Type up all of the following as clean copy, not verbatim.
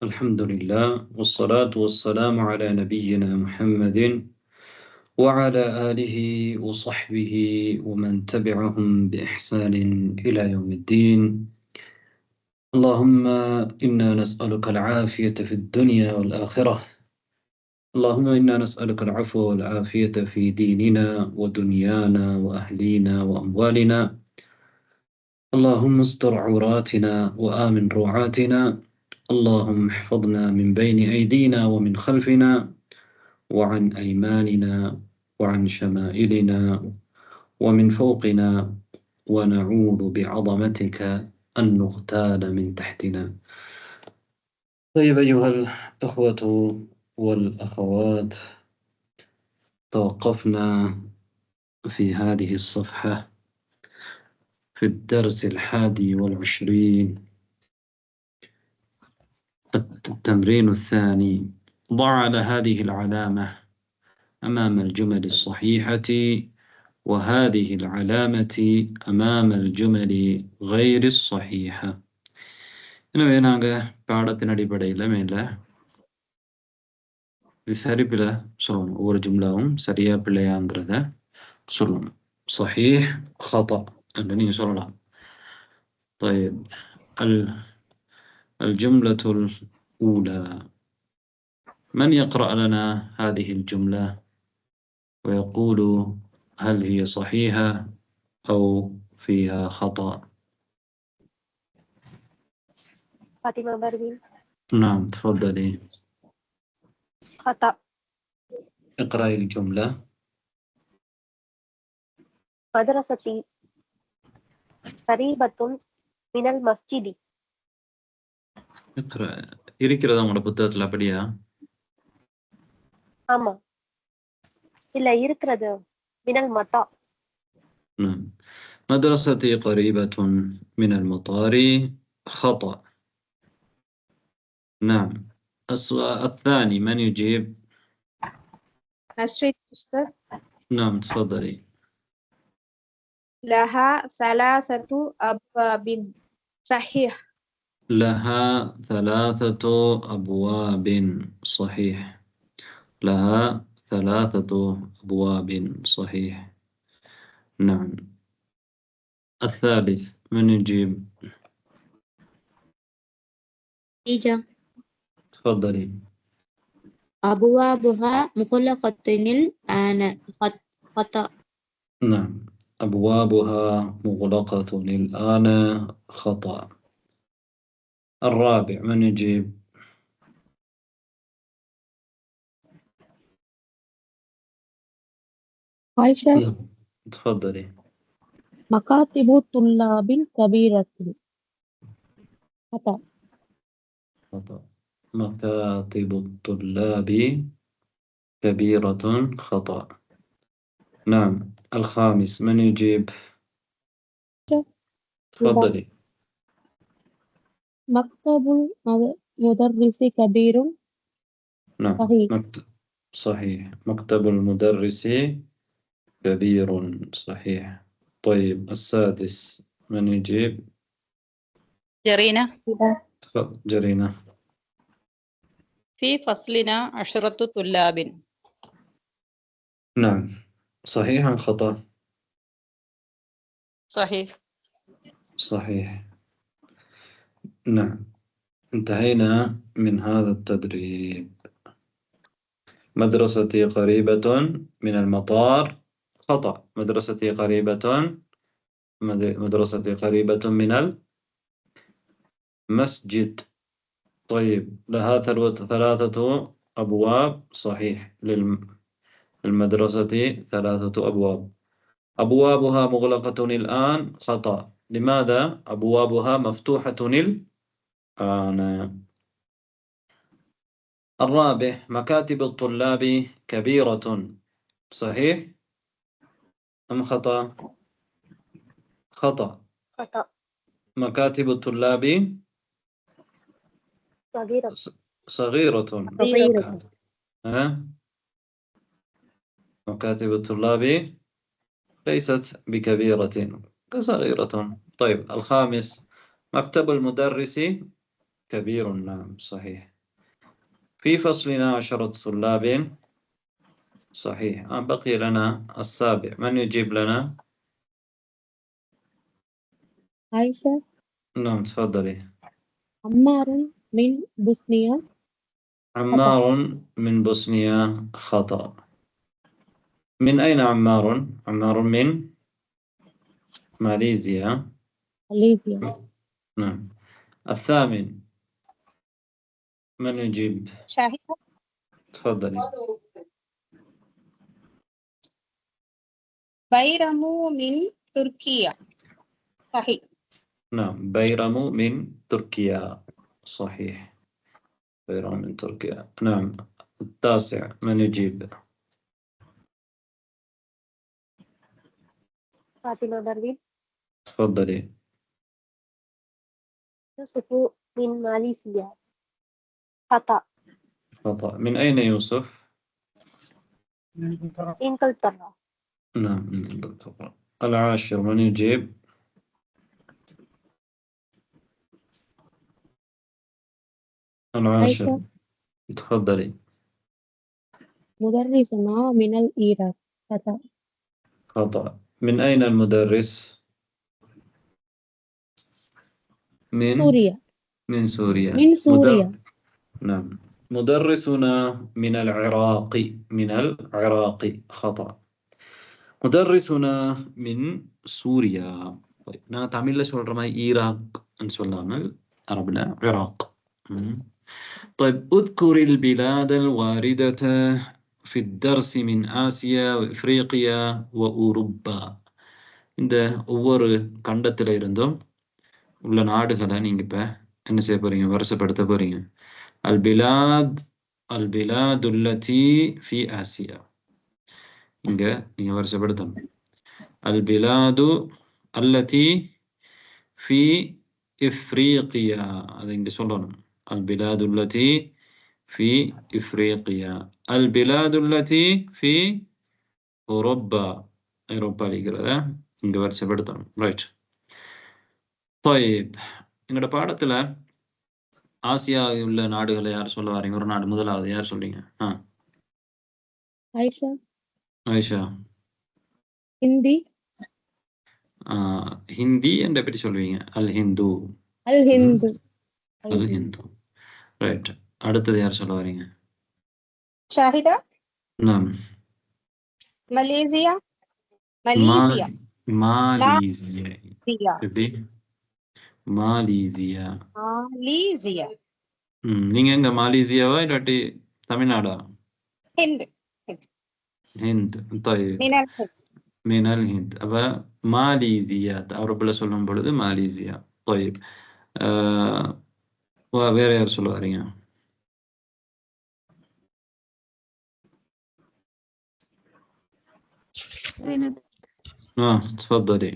الحمد لله والصلاة والسلام على نبينا محمد وعلى آله وصحبه ومن تبعهم بإحسان إلى يوم الدين. اللهم إنا نسألك العافية في الدنيا والآخرة. اللهم إنا نسألك العفو والعافية في ديننا ودنيانا وأهلينا وأموالنا. اللهم استر عوراتنا وآمن روعاتنا. اللهم احفظنا من بين أيدينا ومن خلفنا وعن أيماننا وعن شمائلنا ومن فوقنا، ونعوذ بعظمتك أن نغتال من تحتنا. طيب أيها الأخوة والأخوات، توقفنا في هذه الصفحة في الدرس 21، التمرين الثاني. ضع على هذه العلامة أمام الجمل الصحيحة وهذه العلامة أمام الجمل غير الصحيحة. எனவே நாங்கள் பாடத்தின் அடிப்படையில் மேலே இது சரி பிழை சொல்லணும். ஒவ்வொரு ஜும்லாவும் சரியா பிள்ளையாங்கிறத சொல்லணும். صحيح خطأ என்று நீங்கள் சொல்லலாம். طيب الجملة الأولى، من يقرأ لنا هذه الجملة ويقول هل هي صحيحة أو فيها خطأ؟ فاطمة بروين. نعم تفضلي. خطأ. اقرأي الجملة. مدرستي قريبة من المسجد. اقرأ. இருக்கிறதா உங்களோட புத்தகத்தில் அப்படியா? ஆமா, இல்ல இருக்கிறது. من المطار. نعم. مدرستي قريبة من المطار. خطأ. نعم. السؤال الثاني من يجيب؟ نشرة أستاذ. نعم تفضلي. لها 3 أبواب. صحيح. لها 3 أبواب. صحيح. لها 3 أبواب. صحيح. نعم. الثالث من يجيب؟ نتيجة. تفضلي. أبوابها مغلقة الآن. خطأ. نعم. أبوابها مغلقة الآن. خطأ. الرابع من يجيب؟ عائشة. تفضلي. مكاتب طلاب كبيرة. خطأ. خطأ. مكاتب الطلاب كبيرة. خطأ. نعم. الخامس من يجيب؟ تفضلي. مكتب المدرس كبير. نعم. صحيح. صحيح. مكتب المدرس كبير. صحيح. طيب السادس من يجيب؟ جرينة. جرينة. في فصلنا 10 طلاب. نعم. صحيح أم خطأ؟ صحيح. صحيح. نعم. انتهينا من هذا التدريب. مدرستي قريبة من المطار. خطأ. مدرستي قريبة من المسجد. طيب لها 3 أبواب. صحيح. للمدرسة 3 أبواب. أبوابها مغلقة الآن. خطأ. لماذا أبوابها مفتوحة الآن؟ الرابع، مكاتب الطلاب كبيرة. صحيح أم خطأ؟ خطأ. خطأ. مكاتب الطلاب صغيرة. صغيرة. صغيرة. مكاتب الطلاب ليست بكبيرة، صغيرة. طيب الخامس، مكتب المدرس كبير. نعم صحيح. في فصلنا 10 طلاب. صحيح. بقي لنا السابع، من يجيب لنا؟ عائشة. نعم تفضلي. عمار من بوسنيا. عمار من بوسنيا خطأ. من أين عمار؟ عمار من ماليزيا. ماليزيا. نعم. الثامن من يجيب؟ شاهدة. تفضلي. بيرمو من تركيا. صحيح. نعم بيرمو من تركيا. صحيح. بيرمو من تركيا. نعم. التاسع من يجيب؟ فاطمة بربين. تفضلي. يوسف من ماليزيا. خطأ. خطأ. من أين يوسف؟ إنجلترا. نعم من إنجلترا. العاشر من يجيب؟ العاشر. عائشة. تفضلي. مدرسنا من العراق. خطأ. خطأ. من أين المدرس؟ من سوريا. من سوريا. من سوريا. نعم. مدرسنا من العراق. من العراق. خطأ. مدرسنا من سوريا. طيب நான் தமிழ்ல சொல்ற மாதிரி ஈராக் சொல்லாமல் அரபுல عراق. طيب اذكر البلاد الواردة في الدرس من آسيا وإفريقيا وأوروبا. இந்த ஒவ்வொரு கண்டத்துல இருந்தும் உள்ள நாடுகளை நீங்க இப்ப என்ன செய்ய போறீங்க? வரிசைப்படுத்த போறீங்க. البلاد التي في آسيا. இங்க நீங்க வரிசைப்படுத்தணும். البلاد التي في إفريقيا. هذا இங்க சொல்லணும். البلاد التي في إفريقيا. البلاد التي في أوروبا. أوروبا இருக்கிறதா இங்க வரிசைப்படுத்தணும். ரைட். طيب எங்களோட பாடத்துல ஆசியாவில் உள்ள நாடுகளை யார் சொல்ல வாரீங்க? ஒரு நாடு முதலாவது யார் சொல்றீங்க? عائشة. ஆயிஷா. ஹிந்தி. ஹிந்தி என்று எப்படி சொல்வீங்க? அல் ஹிந்து. அல் ஹிந்து. அல் ஹிந்து. ரைட். அடுத்தது யார் சொல்ல வாரீங்க? شاهدة. நாம். ماليزيا. ماليزيا. மாலேசியா. ماليزيا. எப்படி? மாலேசியா. ماليزيا. நீங்க எங்க மாலேசியாவா இல்லாட்டி தமிழ்நாடா? هند. ஹிந்த். طيب من الهند. من الهند. அப்ப மாலேசியா அரபுல சொல்லும் பொழுது மாலேசியா. طيب வேற யார் சொல்ல வாரீங்க? زينب. تفضلي.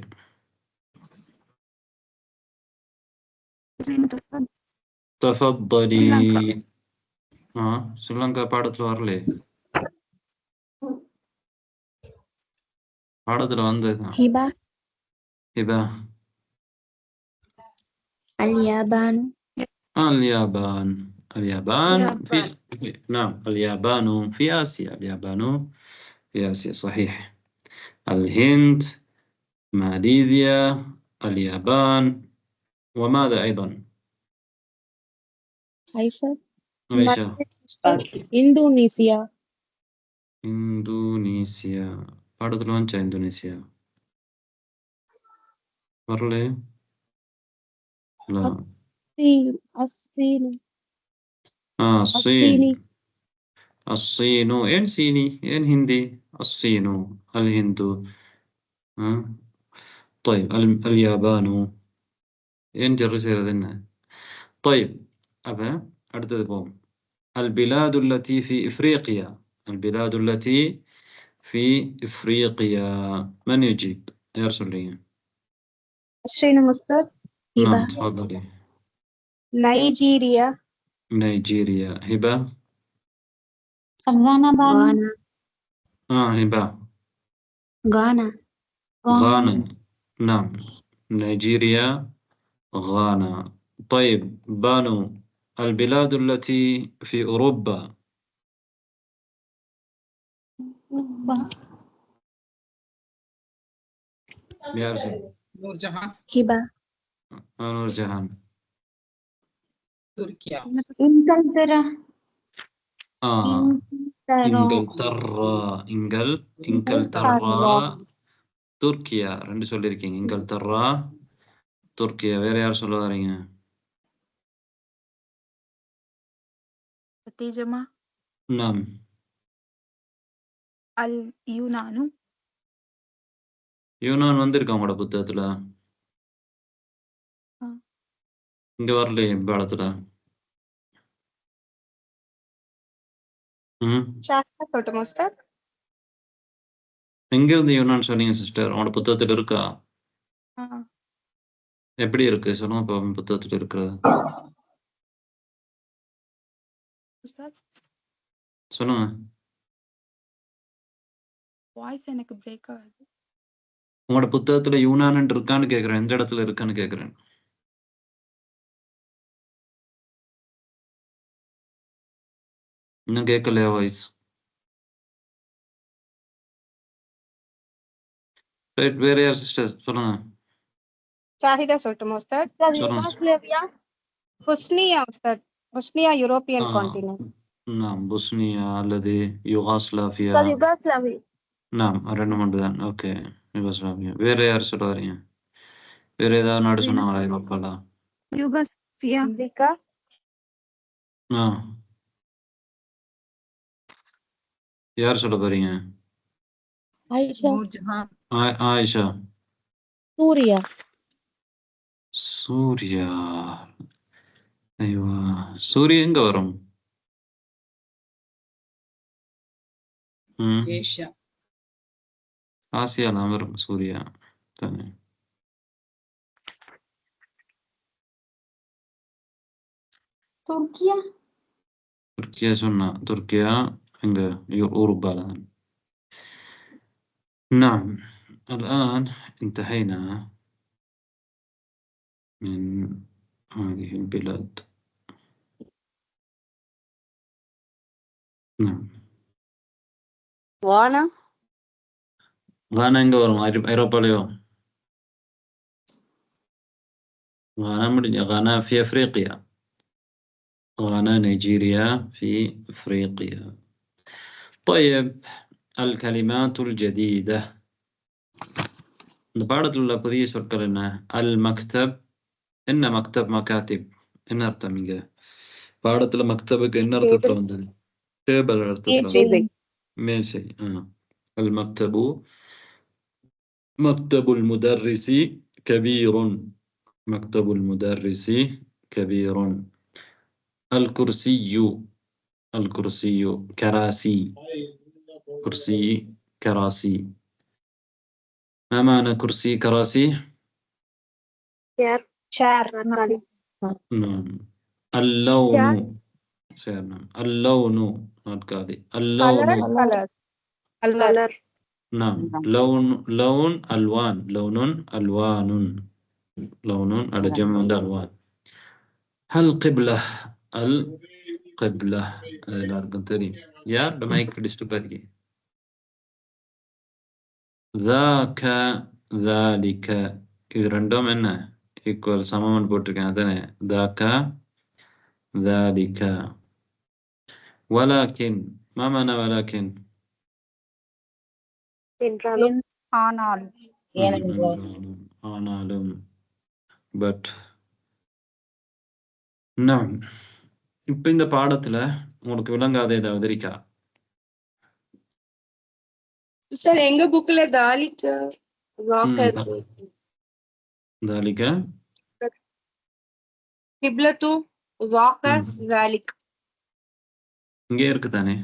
زينب تفضلي. ஸ்ரீலங்கா பாடத்துல வரலையே. பாடத்துல வந்ததுதான். هبة. ஹிபா. اليابان. اليابان. اليابان في نعم اليابان في آسيا. اليابان في آسيا. صحيح. الهند، ماليزيا، اليابان، وماذا أيضا؟ عائشة. عائشة. இந்தோனேசியா. இந்தோனேசியா. பாடத்துல வந்துச்சா இந்தோனேசியா? வரலே. الصين. الصين. الصين. إن صيني إن هندي. الصين. الهند. طيب اليابان. إن جرسير ذنه. طيب أبا أردت بوم. البلاد التي في إفريقيا. البلاد التي في إفريقيا. من يجيب؟ يرسل لي. الصين مستر. نعم تفضلي. نيجيريا. نيجيريا. هبة. غانا. هبة. غانا. غانا. نعم. نيجيريا. غانا. طيب بانو البلاد التي في أوروبا. بيعرف نور جهان هبة نور جهان. تركيا إنجلترا إنجلترا துர்க்கியா 2 சொல்லியிருக்கீங்க. இங்கல்தர்ரா துர்க்கியா. வேற யார் சொல்ல வரீங்க? ترجمة நாம் اليونان யூனான் வந்திருக்கா உங்களோட புத்தகத்துல? இங்க வரலையே பாடத்துல. ஷாஹிதா சொல்லட்டுமா உஸ்தாத்? எங்க இருந்து யூனான் சொன்னீங்க சிஸ்டர்? உங்களோட புத்தகத்துல இருக்கா? எப்படி இருக்கு சொல்லுங்க பாப்போம். புத்தகத்துல இருக்கிறது உஸ்தாத் சொல்லுங்க. வாய்ஸ் எனக்கு பிரேக் ஆகுது. உங்களோட புத்தகத்துல யூனான் இருக்கான்னு கேக்குறேன். எந்த இடத்துல இருக்கான்னு கேக்குறேன். இன்னும் கேட்கலையா வாய்ஸ்? ரைட். வேற யார் சிஸ்டர் சொல்லுங்க. ஷாஹிதா சொல்லட்டுமா உஸ்தாத்? சொல்லுங்க. பொஸ்னியா உஸ்தாத். Bosnia European continent. நாம் பொஸ்னியா அல்லது யுகாஸ்லாவியா. நாம் 2 மட்டும் தான். Okay, Yugoslavia. வேற யார் சொல்ல வரீங்க? வேற ஏதாவது நாடு சொன்னாங்களா ஐரோப்பால? யுகோஸ்லாவியா அமெரிக்கா யார் சொல்ல போறீங்க? ஆயிஷா நூர் ஜஹான் ஆயிஷா. சூரியா சூர்யா. ஐயோ, சூரிய எங்க வரும்? ஏஷியா ஆசியால வரும் சூர்யா தானே. துர்க்கியா சொன்னா. துர்க்கியா எங்க? أوروبا الآن. نعم، الآن انتهينا من هذه البلاد. نعم. غانا எங்க வரும்? ஐரோப்பாலயோ? غانا في أفريقيا. غانا نيجيريا في أفريقيا. طيب، الكلمات الجديدة. இந்த பாடத்தில் உள்ள புதிய சொற்கள் என்ன? அல் மக்தப். என்ன மக்தப்? மகாத்திப். என்ன அர்த்தம் இங்க? பாடத்துல மக்தபுக்கு என்ன அர்த்தத்துல வந்தது? டேபிள் அர்த்தத்துல. மேசை. அல் மக்தபு மக்தபுல் முதர்ரிசி கபீருன். மக்தபுல் முதர்ரிசி கபீருன். அல் குர்சியு. அல் குர்சியு கராசி. குர்சி கராசி. ما معنى كرسي كراسي؟ chair نعم. اللون. نعم. اللون ناتكالي. اللون. கலர் نعم. لون ألوان. لون ألوان. لون على جمع عند ألوان. هل قبلة. القبلة எல்லாருக்கும் தெரியும். யார் மைக் டிஸ்டர்ப் ஆகி? ذاك ذلك இது ரெண்டும் என்ன? ஈக்குவல் சமம்னு போட்டிருக்கேன் அதானே? ذاك ذلك. ولكن ما معنى ولكن؟ என்றாலும் ஆனால் ஆனாலும். பட். நாம் இப்ப இந்த பாடத்துல உங்களுக்கு விளங்காத ஏதாவது இருக்கா? சார் எங்க புக்ல தாலிக்க ذلك கிப்லத்து வாக்க ذلك இங்கே இருக்கு தானே?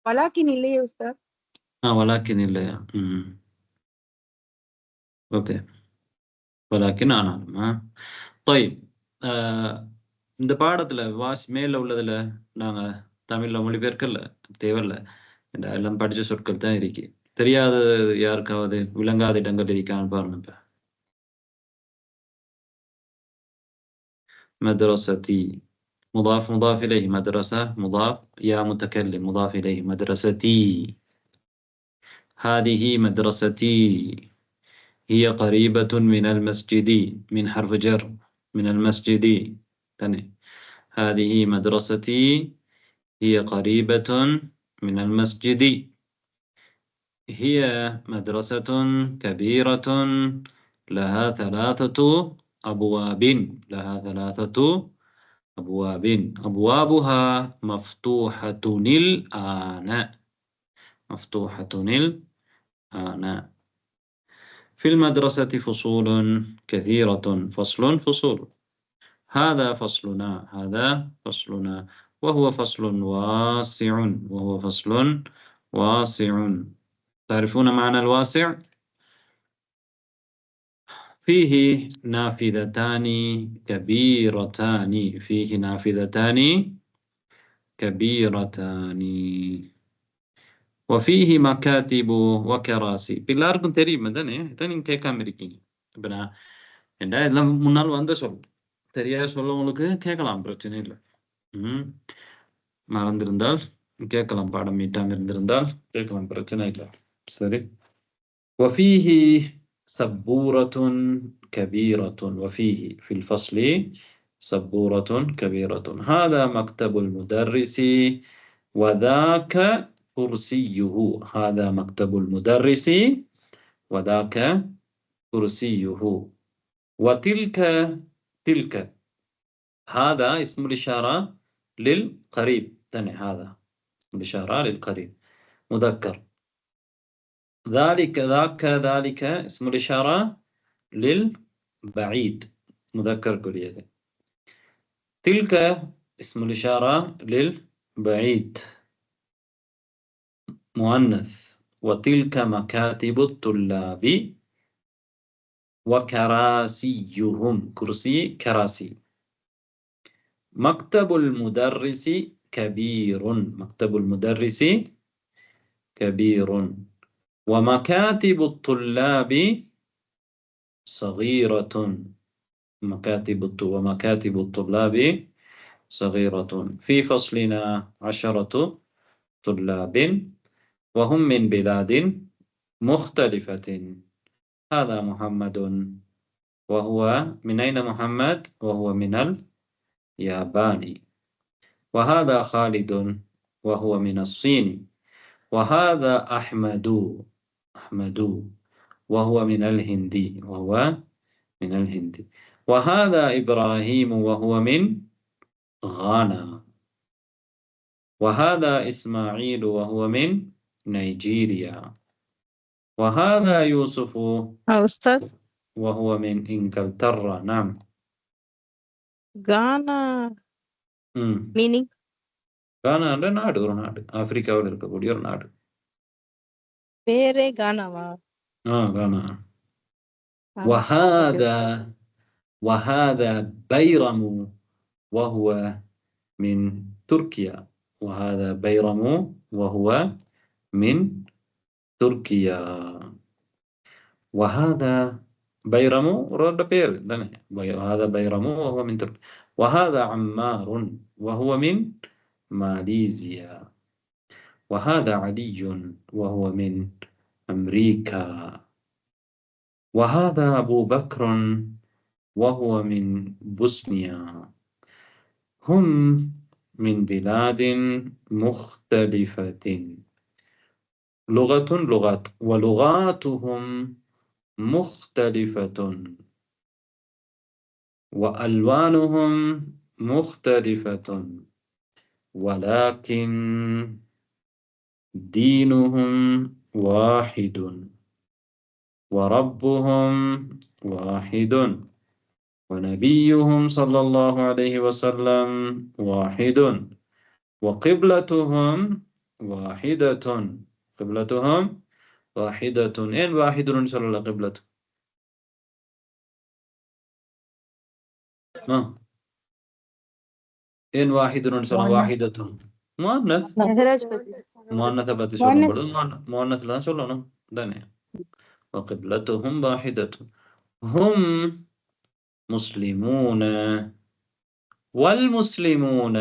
வலாக்கின் இல்லையே சார். ولكن இல்லையா? ஓகே. ولكن ஆனாலும். طيب, இந்த பாடத்துல மேல உள்ளதுல நாங்க தமிழ்ல மொழிபெயர்க்கல, தேவையில்ல. எல்லாம் படிச்ச சொற்கள் தான் இருக்கு. தெரியாத யாருக்காவது விளங்காத இடங்கள் இருக்கான்னு பாருங்க. இப்ப مدرستي. مضاف مضاف إليه، مدرسة مضاف، يا متكلم مضاف إليه، مدرستي. هذه مدرستي. هي قريبة من المسجد، من حرف جر، من المسجد. تاني. هذه مدرستي، هي قريبة من المسجد. هي مدرسة كبيرة لها 3 أبواب. لها 3 أبواب. أبوابها مفتوحة الآن. مفتوحة الآن. في المدرسة فصول كثيرة. فصل فصول. هذا فصلنا. هذا فصلنا. وهو فصل واسع. وهو فصل واسع. تعرفون معنى الواسع؟ فيه نافذتان كبيرتان. فيه نافذتان كبيرتان. وفيه مكاتب وكراسي. எல்லாருக்கும் தெரியும் தானே? இதான் நீங்க கேட்காம இருக்கீங்க. இப்ப நான் என்ன எல்லாம் முன்னால் வந்த சொல். தெரியாத சொல்ல உங்களுக்கு கேட்கலாம், பிரச்சனை இல்லை. மறந்திருந்தால் கேட்கலாம், பாடம் மீட்டாம இருந்திருந்தால் கேட்கலாம், பிரச்சனை இல்லை. சரி. وفيه سبورة كبيرة. وفيه في الفصل سبورة كبيرة. هذا مكتب المدرس وذاك كرسيه. هذا مكتب المدرس وذاك كرسيه. وتلك تلك. هذا اسم الإشارة للقريب. تاني، هذا اسم الإشارة للقريب، مذكر. ذلك ذاك ذلك اسم الإشارة للبعيد، مذكر كلية. تلك اسم الإشارة للبعيد، مؤنث. وتلك مكاتب الطلاب وكراسيهم. كرسي كراسي. مكتب المدرس كبير. مكتب المدرس كبير. ومكاتب الطلاب صغيرة. ومكاتب الطلاب صغيرة. في فصلنا 10 طلاب وهم من بلاد مختلفة. هذا محمد، وهو من أين محمد؟ وهو من اليابان. وهذا خالد، وهو من الصين. وهذا أحمد، وهو من الهند. وهو من الهند. وهذا إبراهيم، وهو من غانا. وهذا إسماعيل، وهو من نيجيريا. وهذا يوسف، أستاذ وهو من إنجلترا. نعم. கானா மீனிங் கானா நாடு, ஒரு நாடு, ஆப்பிரிக்காவில் இருக்கக்கூடிய ஒரு நாடு. பேரே கானாவா? கானா. وهذا بيرم، وهو من تركيا. وهذا بيرم، وهو من تركيا. وهذا بيرم رد بير. وهذا بيرم وهو من تركيا. وهذا عمار، وهو من ماليزيا. وهذا علي، وهو من أمريكا. وهذا أبو بكر، وهو من بوسنيا. هم من بلاد مختلفة. لغات ولغاتهم مختلفة، وألوانهم مختلفة، ولكن دينهم واحد، وربهم واحد، ونبيهم صلى الله عليه وسلم واحد، وقبلتهم واحدة. قبلتهم واحدة. إن واحد صلى الله قبلته؟ إن واحد صلى واحدة مؤنث. مؤنث بتي مؤنث لا சொல்லணும் தானே. وقبلتهم واحدة. هم مسلمون والمسلمون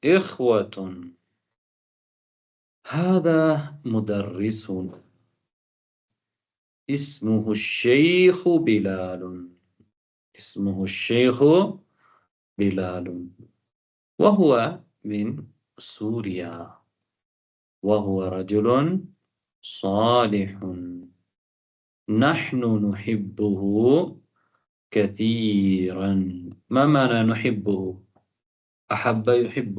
إخوة. هذا مدرسنا اسمه الشيخ بلال. اسمه الشيخ بلال وهو من سوريا وهو رجل صالح نحن نحبه كثيرا. ما معنى نحبه؟ أحب يحب.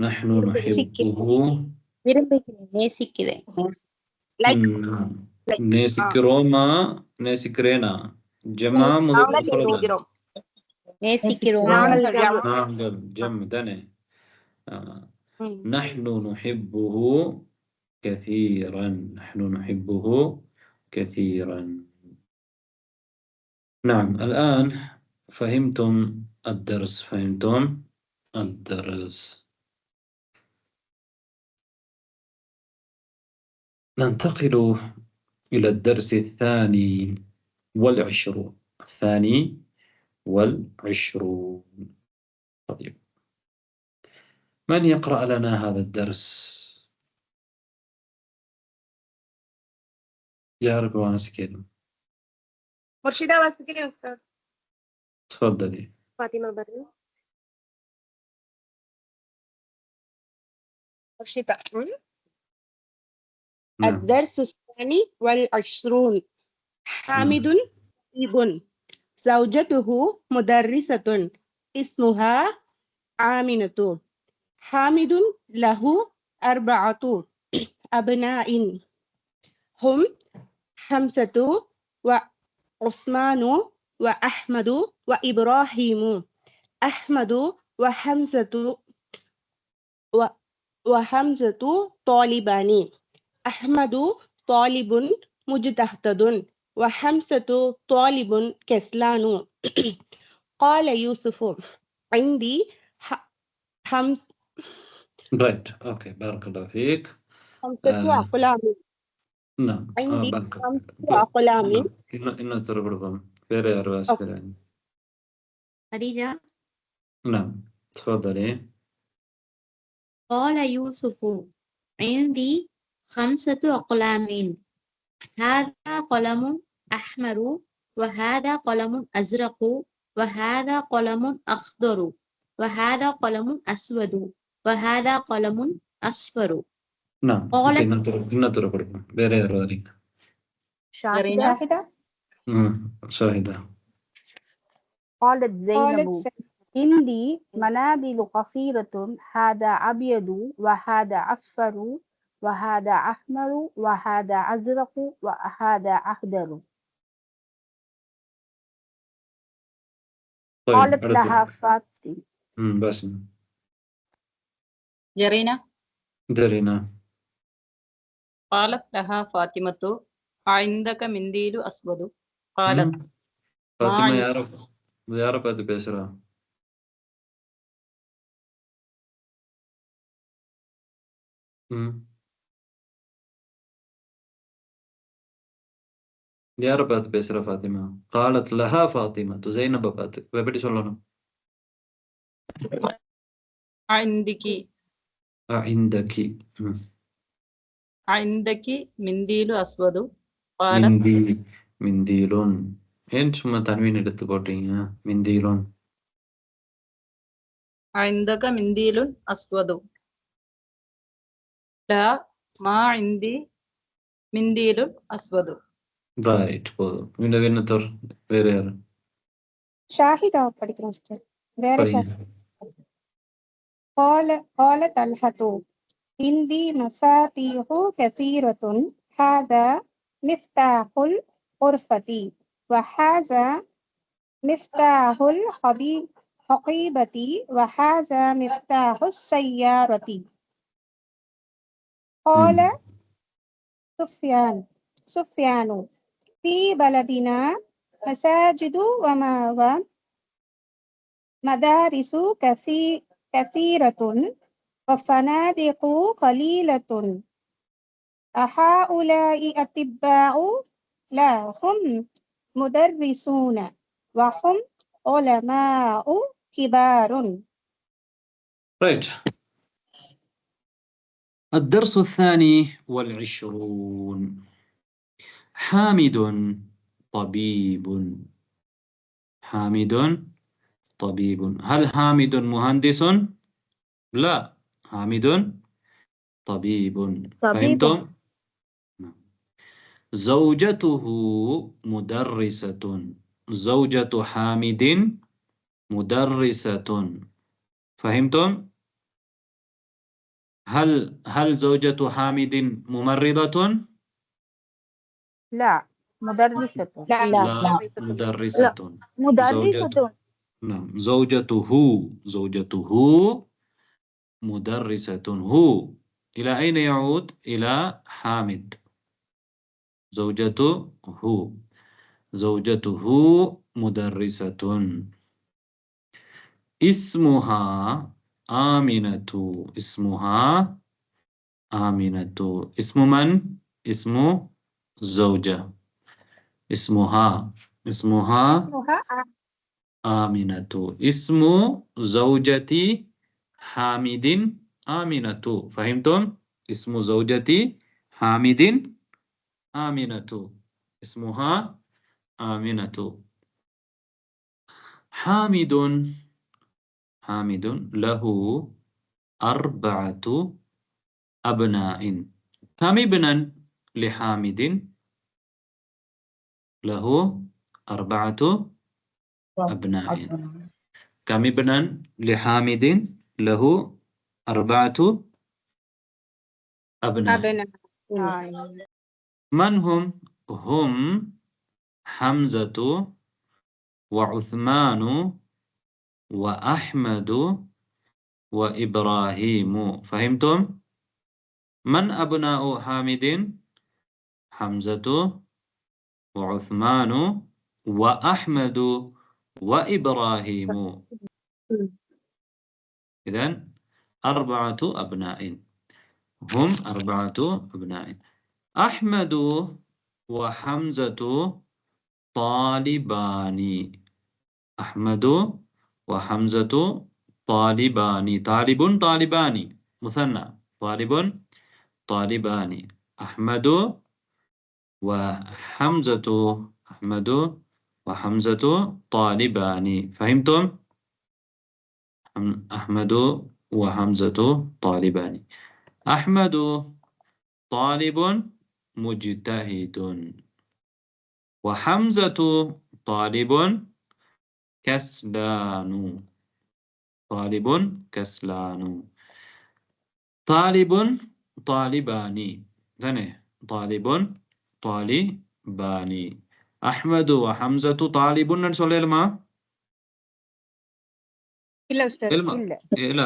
نحن نحبه விரும்புகிறேன் நேசிக்கிறேன் Like, நேசிக்கிறோமா நேசிக்கிறேனா ஜமா முதல் நாங்கள் முஃபரதா நேசிக்கிறோம். நேசிக்கிறோம் நாங்கள் ஜம். நாங்கள் ஜம் தானே نحن نحبه كثيرا. نحن نحبه كثيرا. نعم الآن فهمتم الدرس. فهمتم الدرس. ننتقل إلى الدرس الثاني والعشرون. الثاني والعشرون. طيب من يقرأ لنا هذا الدرس؟ يعرف واسكين. مرشدة واسكين أستاذ. تفضلي. فاطمة بري مرشدة. نعم. الدرس الثاني والعشرون. حامد ابن زوجته مدرسة اسمها آمنة. حامد له 4 أبناء هم حمزة وعثمان وأحمد وإبراهيم. أحمد وحمزة طالبان. أحمد طالب مجتهد وحمزة طالب كسلان. قال يوسف عندي خمس Right. Okay. بارك الله فيك. 5 أقلام. نعم. عندي بارك 5 أقلام. إنه تربطهم. வேற யார் வாசிக்கிறாங்க؟ خديجة نعم. تفضلي. قال يوسف عندي 5 أقلام هذا قلم أحمر وهذا قلم أزرق وهذا قلم أخضر وهذا قلم أسود وهذا قلم أصفر. نعم. إنه تربطهم. வேற யார் வாரீங்க؟ شاهدة. شاهدة. قالت زينب عندي مناديل قصيرة هذا أبيض وهذا أصفر وهذا أحمر وهذا أزرق وهذا أخضر. طيب. قالت لها فاطمة. باسم. جرينا دارينا. قالت لها فاطمة عندك منديل أسود. قالت فاطمة யார பார்த்து பேசுறா? யார பார்த்து பேசுறா ஃபாத்திமா? قالت لها فاطمة زينب பார்த்து. எப்படி சொல்லணும்? عندك منديل أسود. قالت மிந்தீலுன். ஏன் சும்மா தன்வீன் எடுத்து போட்டீங்க? மிந்தீலுன். عندك منديل أسود. لا ما عندي منديل أسود. ரைட். போதும். இந்த விண்ணத்தர் வேற யாரு? ஷாஹிதா படிக்கிறோம் சிஸ்டர். வேற قال طلحة عندي مفاتيح كثيرة هذا مفتاح الغرفة وهذا مفتاح الحقيبة وهذا مفتاح السيارة. قال سفيان في بلدنا مساجد ومدارس كثيرة وفنادق قليلة. أهؤلاء أتباع؟ لا هم مدرسون وهم علماء كبار. Right. الدرس 22. حامد طبيب. حامد طبيب. هل حامد مهندس؟ لا، حامد طبيب. فهمتم؟ زوجته مدرسة. زوجة حامد مدرسة. فهمتم؟ هل زوجة حامد ممرضة؟ لا، مدرسة. لا لا، مدرسة. مدرسة. نعم، زوجته مدرسة. هو إلى أين يعود؟ إلى حامد. زوجته مدرسة. اسمها آمنة. اسمها آمنة. اسم من؟ اسم زوجة. اسمها آمنة. اسم زوجتي حامد آمنة. فهمتم؟ اسم زوجتي حامد آمنة. اسمها آمنة. حامد له 4 أبناء. كم ابنا لحامد؟ له 4 أبناء. كم ابنا لحامد؟ له 4 أبناء. من هم؟ هم حمزة وعثمان وأحمد وإبراهيم. فهمتم؟ من أبناء حامد؟ حمزة وعثمان وأحمد وإبراهيم. إذن 4 أبناء. هم 4 أبناء. أحمد وحمزة طالبان. أحمد وحمزة طالبان. طالب طالبان مثنى. طالب طالبان. أحمد وحمزة طالبان. فهمتم؟ أحمد وحمزة طالبان. أحمد طالب مجتهد. وحمزة طالب كسلان. طالب كسلان. طالب طالبان. طالب طالبان. أحمد وحمزة طالب சொல்லலுமா? இல்ல உஸ்தாத். இல்லமா? இல்ல,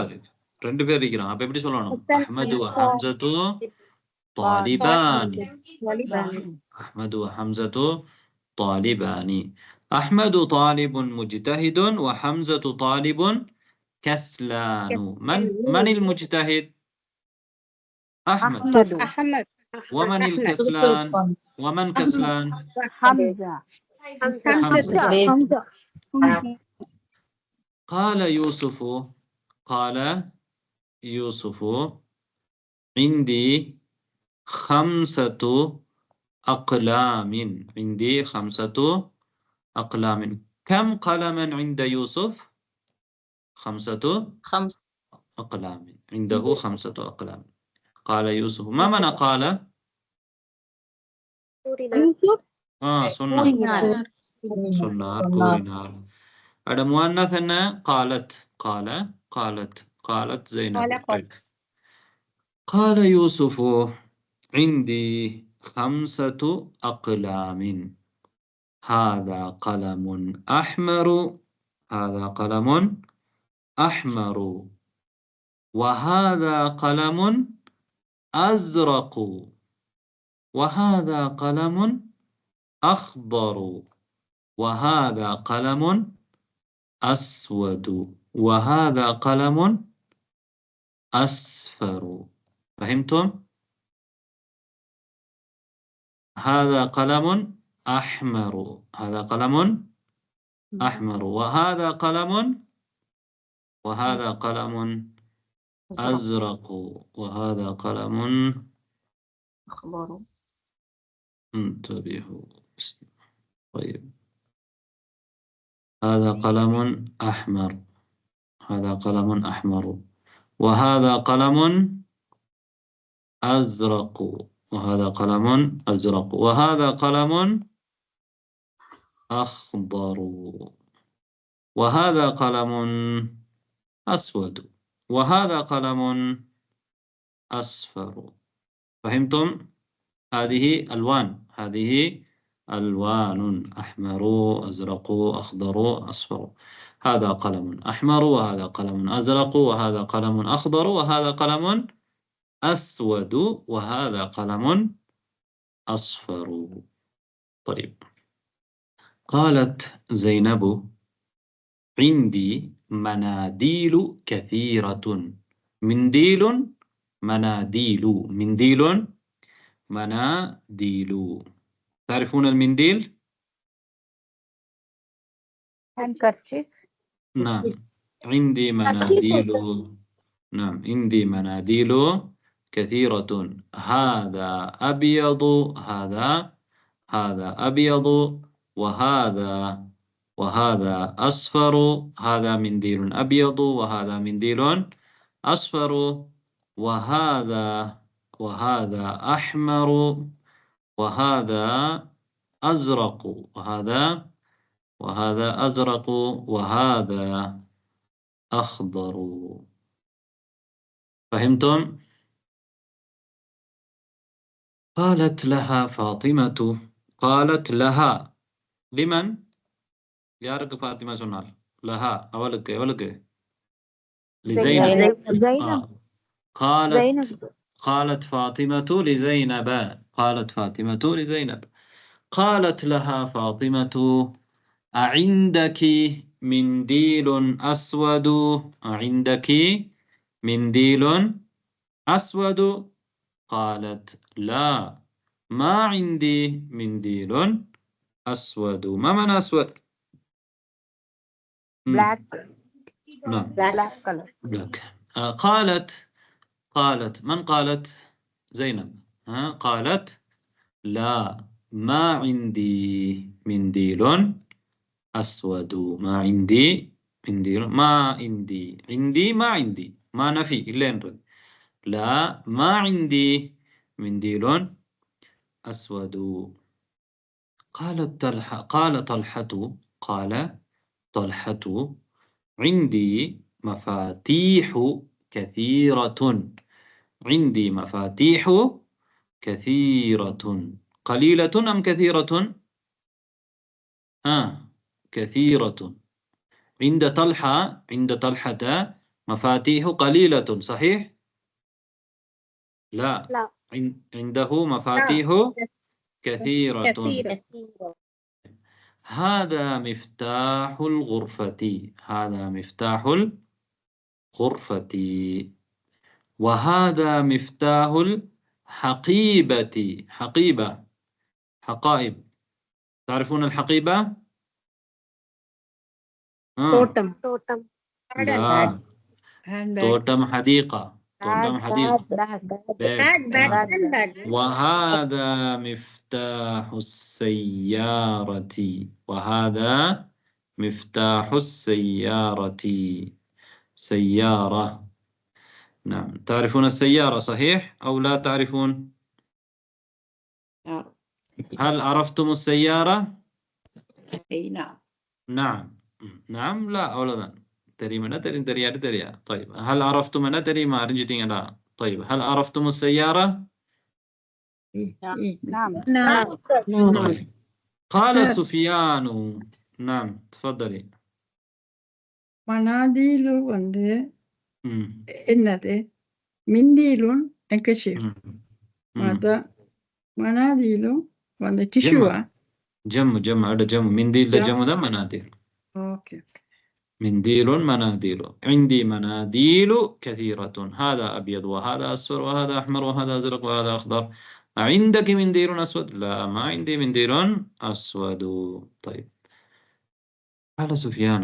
2 பேர் இருக்கிறாங்க. அப்ப எப்படி சொல்லணும்? அஹ்மது வஹம்சத்து طالبان. أحمد وحمزة طالبان. أحمد طالب مجتهد وحمزة طالب كسلان. من المجتهد؟ أحمد. أحمد. ومن الكسلان؟ ومن كسلان؟ حمزة. قال يوسف عندي 5 أقلام. عندي 5 أقلام. كم قلما عند يوسف؟ 5 أقلام. عنده 5 أقلام. قال يوسف. ما معنى قال؟ சொன்னார், கூறினார். முஅன்னஸ் என்ன? قالت زينب. قال يوسف عندي 5 أقلام. هذا قلم أحمر. هذا قلم أحمر. وهذا قلم أزرق. وهذا قلم أخضر. وهذا قلم أسود. وهذا قلم أصفر. فهمتم؟ هذا قلم أحمر. هذا قلم أحمر. وهذا قلم أزرق. وهذا قلم أخضر. انتبهوا. طيب، هذا قلم أحمر. هذا قلم أحمر. وهذا قلم أزرق. وهذا قلم أزرق. وهذا قلم أخضر. وهذا قلم أسود. وهذا قلم أصفر. فهمتم؟ هذه ألوان. هذه ألوان: أحمر، أزرق، أخضر، أصفر. هذا قلم أحمر، وهذا قلم أزرق، وهذا قلم أخضر، وهذا قلم أسود، وهذا قلم أصفر. طيب، قالت زينب: عندي مناديل كثيرة. منديل، مناديل. منديل، مناديل. تعرفون المنديل؟ handkerchief. نعم. عندي مناديل. نعم، عندي مناديل كثيرة. هذا أبيض. هذا أبيض. وهذا أصفر. هذا منديل أبيض، وهذا منديل أصفر. وهذا أحمر. وهذا أزرق. وهذا أزرق. وهذا أخضر. فهمتم؟ قالت لها فاطمة. قالت لها لمن؟ يارك فاطمة سنال. لها أولك لزينب. قالت فاطمة لزينب. قالت فاطمة لزينب. قالت لها فاطمة: أعندك منديل أسود؟ أعندك منديل أسود؟ قالت: لا، ما عندي منديل أسود. ما معنى أسود؟ black. نعم، black color. black. قالت من قالت؟ زينب. قالت: لا، ما عندي منديل أسود. ما عندي منديل. ما عندي ما نفي إلا نرد. لا، ما عندي منديل أسود. قال طلحة: عندي مفاتيح كثيرة. عندي مفاتيح كثيرة. قليلة أم كثيرة؟ كثيرة. عند طلحة مفاتيح قليلة، صحيح؟ لا. عنده مفاتيح كثيرة. هذا مفتاح الغرفة. هذا مفتاح الغرفة. وهذا مفتاح الحقيبة. حقائب. تعرفون الحقيبة؟ توتم. لا، توتم حديقة. وهذا مفتاح السيارة. وهذا مفتاح السيارة. سيارة. نعم، تعرفون السيارة صحيح أو لا تعرفون؟ هل عرفتم السيارة؟ نعم. لا أولا تري. طيب، هل عرفتم؟ أنا تري ما رجتين. لا. طيب، هل عرفتم السيارة؟ نعم. طيب. قال سفيان. نعم، تفضلي. மனாதீலு என்னது? மிந்திலும் handkerchief. அத மனாதீலு டிஷ்யூவா? جم منديل جم ده مناديل. اوكي. منديل مناديل. عندي مناديل كثيرة. هذا أبيض، وهذا أصفر، وهذا أحمر، وهذا أزرق، وهذا أخضر. عندك منديل أسود؟ لا، ما عندي منديل أسود. طيب، قال سفيان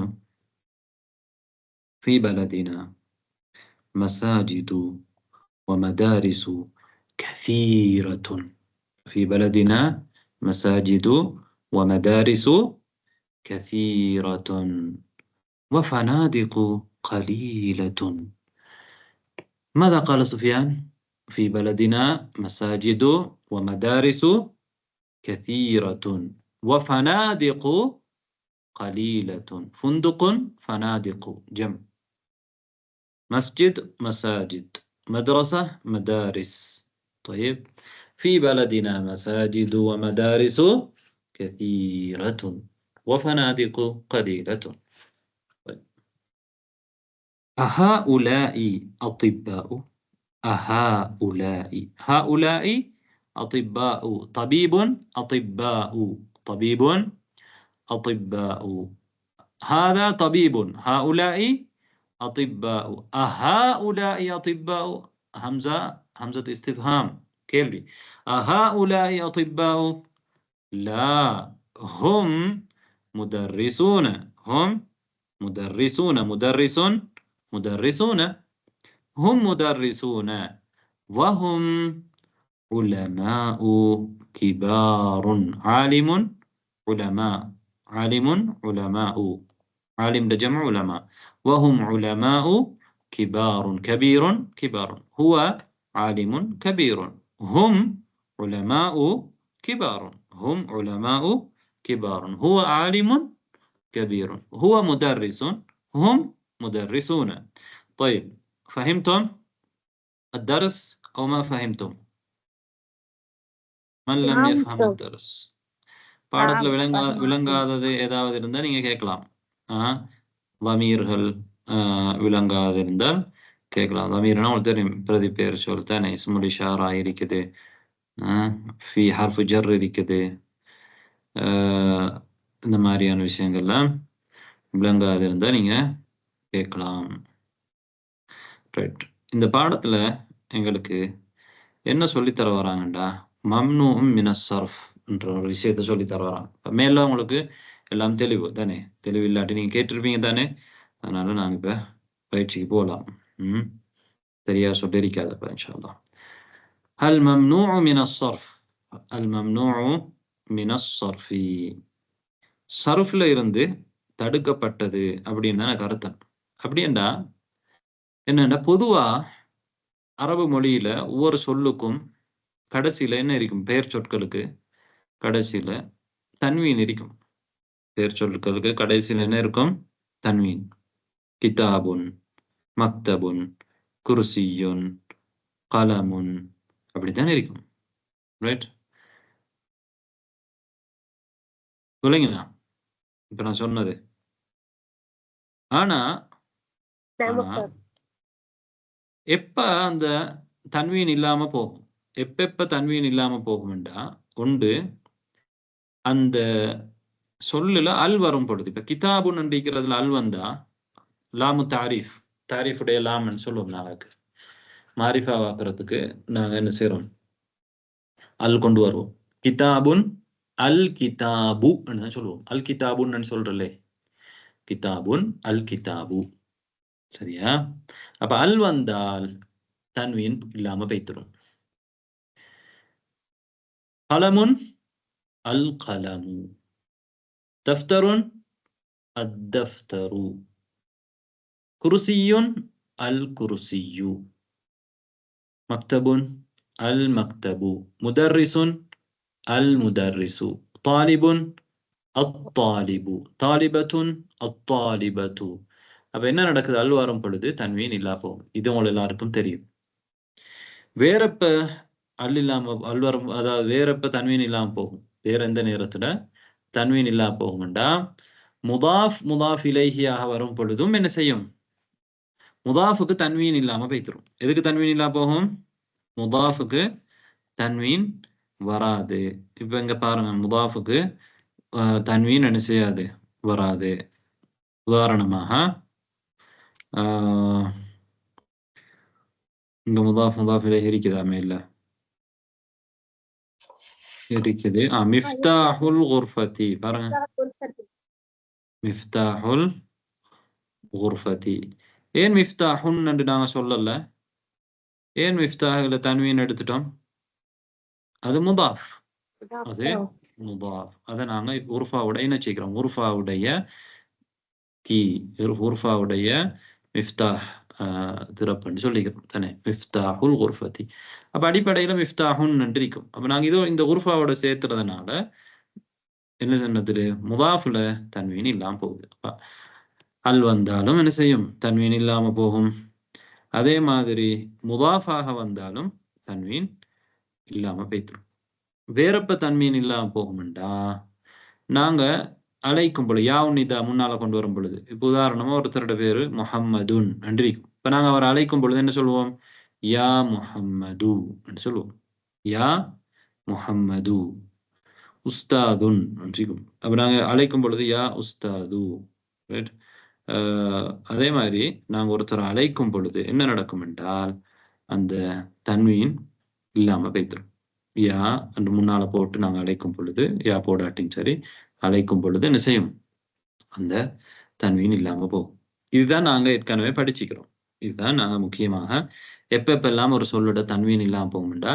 في بلدنا مساجد ومدارس كثيرة. في بلدنا مساجد ومدارس كثيرة وفنادق قليلة. ماذا قال سفيان؟ في بلدنا مساجد ومدارس كثيرة وفنادق قليلة. فندق فنادق جمع. مسجد مساجد، مدرسة مدارس. طيب، في بلدنا مساجد ومدارس كثيرة وفنادق قليلة. طيب. أهؤلاء أطباء؟ أهؤلاء، هؤلاء أطباء. طبيب أطباء، طبيب أطباء. هذا طبيب، هؤلاء أطباء. أهؤلاء أطباء؟ همزة استفهام كيلي. أهؤلاء أطباء؟ لا، هم مدرسون. هم مدرسون. مدرسون. هم مدرسون وهم علماء كبار. عالم علماء. عالم علماء. عالم ده جمع علماء. وهم علماء كبار. كبير كبار. هو عالم كبير. هم علماء كبار. هم علماء كبار. هو عالم كبير. هو مدرس. هم مدرسون. طيب، فهمتم الدرس أو ما فهمتم؟ من لم يفهم الدرس. பாடத்துல விளங்காதது ஏதாவது இருந்தால் நீங்க கேட்கலாம். வமீர்கள் விளங்காது இருந்தால் கேட்கலாம். வமீர்னா உங்களுக்கு தெரியும், பிரதி பெயர் சொல் தானே. இஸ்முல் இஷாரா இருக்குது, ஃபி ஹர்ஃபு ஜர் இருக்குது. இந்த மாதிரியான விஷயங்கள்லாம் விளங்காது இருந்தால் நீங்க கேட்கலாம். ரைட். இந்த பாடத்துல எங்களுக்கு என்ன சொல்லித்தர வராங்கண்டா, மம்னூஉம் மினஸ் ஸர்ஃப் என்ற ஒரு விஷயத்தை சொல்லித்தர வராங்க. மேல உங்களுக்கு எல்லாம் தெளிவு தானே. தெளிவு இல்லாட்டி நீங்க கேட்டிருப்பீங்க தானே. அதனால நாங்க இப்ப பயிற்சிக்கு போகலாம். சரியா சொல்லியிருக்காது இன்ஷா அல்லாஹ். ஹல் மம்னூஉ மினஸ் ஸர்ஃப். அல் மம்னூஉ மினஸ் ஸர்ஃபி, ஸர்ஃப்ல இருந்து தடுக்கப்பட்டது அப்படின்னு தானே அர்த்தம். அப்படின்னா என்னன்னா, பொதுவா அரபு மொழியில ஒவ்வொரு சொல்லுக்கும் கடைசியில என்ன இருக்கும்? பெயர் சொற்களுக்கு கடைசியில தன்வீன் இருக்கும். பெயர் சொற்களுக்கு கடைசியில என்ன இருக்கும்? தன்வீன். கிதாபுன், மக்தபுன், குர்சியுன், கலமுன், அப்படித்தானே இருக்கும். ரைட்? விளங்கினா இப்ப நான் சொன்னது? ஆனா எப்ப அந்த தன்வீன் இல்லாம போகும்? எப்ப தன்வீன் இல்லாம போகும்டா, ஒன்று அந்த சொல்லுல அல் வரும் பொழுது. இப்ப கிதாபுன்னு இருக்கிறதுல அல் வந்தா லாமு தாரிஃப், தாரிஃபுடைய லாம்னு சொல்லுவோம். நாளைக்கு மாரிஃபா வாக்குறதுக்கு நாங்க என்ன செய்யறோம்? அல் கொண்டு வருவோம். கிதாபுன் அல் கிதாபு சொல்லுவோம். அல் கிதாபுன்னு சொல்றலே, கிதாபுன் அல் கிதாபு. சரியா? அப்ப அல் வந்தால் தன்வீன் இல்லாம பெய்திரும். கலமுன் அல் கலமு, தஃப்தருன் அத்தஃப்தரு, குர்சியுன் அல் குர்சியு, மக்தபுன் அல் மக்தபு, முதர்ரிசுன் அல் முதர்ரிசு, தாலிபுன் அத்தாலிபு, தாலிபத்துன் அத்தாலிபத்து. அப்ப என்ன நடக்குது? அல் வரும் பொழுது தன்வீன் இல்லா போகும். இது உங்களுக்கு எல்லாருக்கும் தெரியும். வேறப்ப அல் இல்லாம அல் வரும், அதாவது வேறப்ப தன்வீன் இல்லாம போகும். வேற எந்த நேரத்துல தன்வீன் இல்லாம போகும்டா, முதாஃப் முதாஃப் இலைஹியாக வரும் பொழுதும் என்ன செய்யும்? முதாஃபுக்கு தன்வீன் இல்லாம போய்த்திரும். எதுக்கு தன்வீன் இல்லாம போகும்? முதாஃபுக்கு தன்வீன் வராது. இப்ப இங்க பாருங்க, முதாஃபுக்கு தன்வீன் என்ன செய்யாது? வராது. உதாரணமாக இங்க முதாஃப் முதாஃப் இலைஹி இருக்குதா? மேல இருக்குது. மிஃப்தாஹுல் குர்ஃபதி பாருங்க. மிஃப்தாஹுல் குர்ஃபதி. ஏன் மிஃப்தாஹுன் என்று நாங்க சொல்லல? ஏன் மிஃப்தாஹ்ல தன்வீன் எடுத்துட்டோம்? அது முதாஃப். அது முதாஃப். அதை நாங்க உர்ஃபாவோட இணைச்சிக்கிறோம். உர்ஃபாவுடைய கீ, உர்ஃபாவுடைய மிஃப்தாஹ் திறப்புன்னு சொல்லிக்கிறோம் தானே, மிஃப்தாஹுல் குர்ஃபதி. அப்ப அடிப்படையில மிஃப்தாஹுன் என்று இருக்கும். அப்ப நாங்க இதோ இந்த உர்ஃபாவோட சேர்த்துறதுனால என்ன சொன்னது, முதாஃப்ல தன்வீன் இல்லாம போகுது. அல் வந்தாலும் என்ன செய்யும், தன்வீன் இல்லாம போகும். அதே மாதிரி முதாஃபாக வந்தாலும் தன்வீன் இல்லாம போய்த்துரும். வேறப்ப தன்வீன் இல்லாம போகும்டா நாங்க அழைக்கும் பொழுது யாவுனிதா முன்னால கொண்டு வரும் பொழுது, இப்ப உதாரணமா ஒருத்தரோட பேரு முஹம்மதுன் என்று இருக்கும். இப்ப நாங்க அவரை அழைக்கும் பொழுது என்ன சொல்லுவோம்? யா முஹம்மது என்று சொல்லுவோம். யா முஹம்மது. உஸ்தாதுன் இருக்கும். அப்ப நாங்க அழைக்கும் பொழுது யா உஸ்தாது. ரைட். அதே மாதிரி நாங்க ஒருத்தரை அழைக்கும் பொழுது என்ன நடக்கும் என்றால் அந்த தன்வீன் இல்லாம போய்த்திரும். யா என்று முன்னால போட்டு நாங்க அழைக்கும் பொழுது, யா போடாட்டியும் சரி, அழைக்கும் பொழுது என்ன செய்யும், அந்த தன்வீன் இல்லாம போகும். இதுதான் நாங்க ஏற்கனவே படிச்சுக்கிறோம். இதுதான் நாங்க முக்கியமாக எப்பெல்லாம் ஒரு சொல்லோட தன்வீன் இல்லாம போகும்டா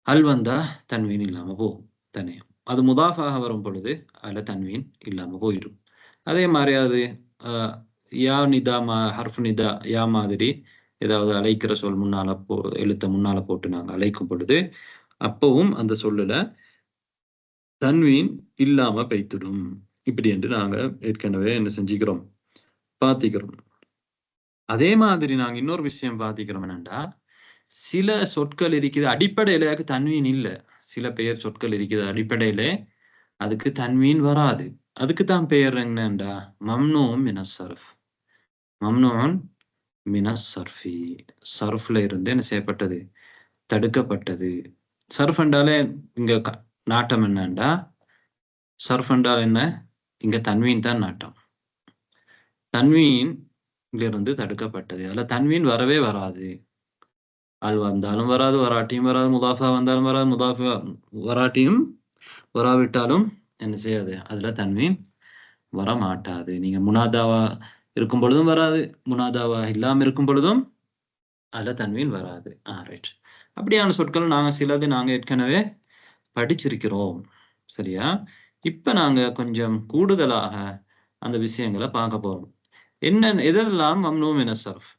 அல் வந்தா தன்வீன் இல்லாம போகும் தானே. அது முதாஃபாக வரும் பொழுது அதுல தன்வீன் இல்லாம போயிடும். அதே மாதிரி அது யா நிதா ஹர்ஃப் நிதா யா மாதிரி ஏதாவது அழைக்கிற சொல் முன்னால எழுத்த முன்னால போட்டு நாங்க அழைக்கும் பொழுது அப்பவும் அந்த சொல்லுல தன்வீன் இல்லாம பெய்த்திடும். இப்படி என்று நாங்க ஏற்கனவே என்ன செஞ்சுக்கிறோம், பாத்திக்கிறோம். அதே மாதிரி நாங்க இன்னொரு விஷயம் பாத்திக்கிறோம் என்னண்டா, சில சொற்கள் இருக்குது அடிப்படையில தன்வீன் இல்லை. சில பெயர் சொற்கள் இருக்குது அடிப்படையில அதுக்கு தன்வீன் வராது. அதுக்கு தான் பெயர் என்னண்டா Mamnoon minus surf. Mamnoon minus சர்ஃபி. சர்ஃப்ல இருந்து என்ன செய்யப்பட்டது, தடுக்கப்பட்டது. சர்ஃப் என்றாலே இங்க நாட்டம் என்னண்டா, சர்ஃப் என்றால் என்ன, இங்க தன்வீன் தான் நாட்டம். தன்வீன் இருந்து தடுக்கப்பட்டது. அதுல தன்வீன் வரவே வராது. அல் வந்தாலும் வராது, வராட்டியும் வராது. முதாஃபா வந்தாலும் வராது, முதாஃபா வராட்டியும் வராவிட்டாலும் என்ன செய்யாது, அதுல தன்வீன் வர மாட்டாது. நீங்க முனாதாவா இருக்கும் பொழுதும் வராது, முனாதாவா இல்லாம இருக்கும் பொழுதும் அதுல தன்வீன் வராது. ரைட். அப்படியான சொற்கள் நாங்க சிலது நாங்க ஏற்கனவே படிச்சிருக்கிறோம். சரியா? இப்ப நாங்க கொஞ்சம் கூடுதலாக அந்த விஷயங்களை பார்க்க போறோம். எதெல்லாம் மம்னூ மினஸ் சர்ஃப்,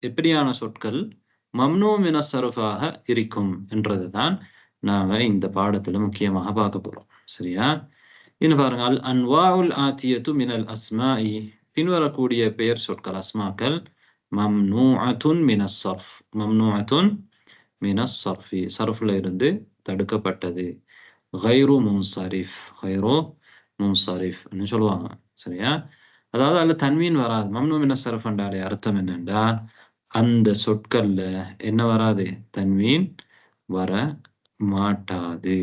எப்படியான சொற்கள் மம்னூ மினஸ் சர்ஃபாக இருக்கும் என்றதுதான் நாங்க இந்த பாடத்துல முக்கியமாக பார்க்க போறோம். சரியா? இன்னும் பாருங்க, அல் அன்வாஉல் ஆத்தியத்து மினல் அஸ்மாஇ, பின்வரக்கூடிய பெயர் சொற்கள் அஸ்மாக்கள் மம்னூஅத்துன் மினஸ் சர்ஃப். மம்னூஅத்துன் மினஸ் சர்ஃபி, சர்ஃப்ல இருந்து தடுக்கப்பட்டது. கைரு முன்சரிஃப், கைரு முன்சரிஃப் சொல்லுவாங்க. சரியா? அதாவது அதுல தன்வீன் வராது. மம்னூ மினஸ் சர்ஃப் என்றாலே அர்த்தம் என்னண்டா அந்த சொற்கள்ல என்ன வராது, தன்வீன் வர மாட்டாது.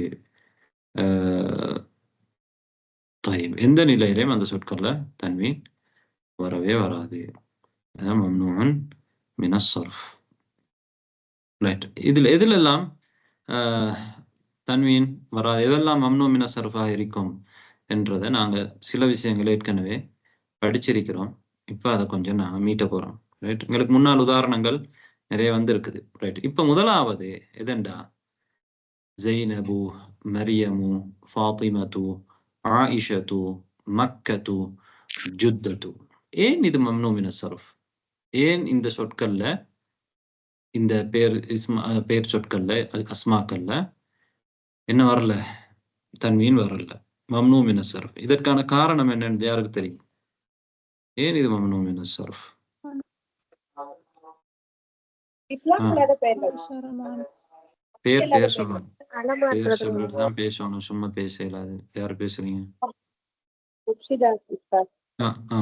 எந்த நிலையிலையும் அந்த சொற்கள்ல தன்வீன் வரவே வராது. Mamnoon minus surf. ரைட். எதிலெல்லாம் தன்வீன் வராது, எதெல்லாம் மம்னூ மினஸ் சர்ஃபாக இருக்கும் என்றதை நாங்க சில விஷயங்கள் ஏற்கனவே படிச்சிருக்கிறோம். இப்ப அதை கொஞ்சம் நாங்க மீட்ட போறோம். ரைட். உங்களுக்கு முன்னால் உதாரணங்கள் நிறைய இருக்குது. ரைட். இப்ப முதலாவது எதெண்டா, ஜெய்னபு, மரியமு, ஃபாத்திமத்து, ஆயிஷத்து, மக்கத்து, ஜுத்தத்து. ஏன் இது மம்னூ மினஸ் சர்ஃப்? ஏன் இந்த சொற்கள்ல, இந்த பேர் சொற்கள்ல அஸ்மாக்கள்ல என்ன வரல, தன்வீன் வரல, மம்னூ மினஸ் சர்ஃப்? இதற்கான காரணம் என்னன்னு யாருக்கு தெரியும்? ஏன் இது மம்னூ மினஸ் சர்ஃப்? பேர் சொல்லணும். பேர் சொல்லிட்டு தான் பேசணும், சும்மா பேச இயலாது. யாரு பேசுறீங்க?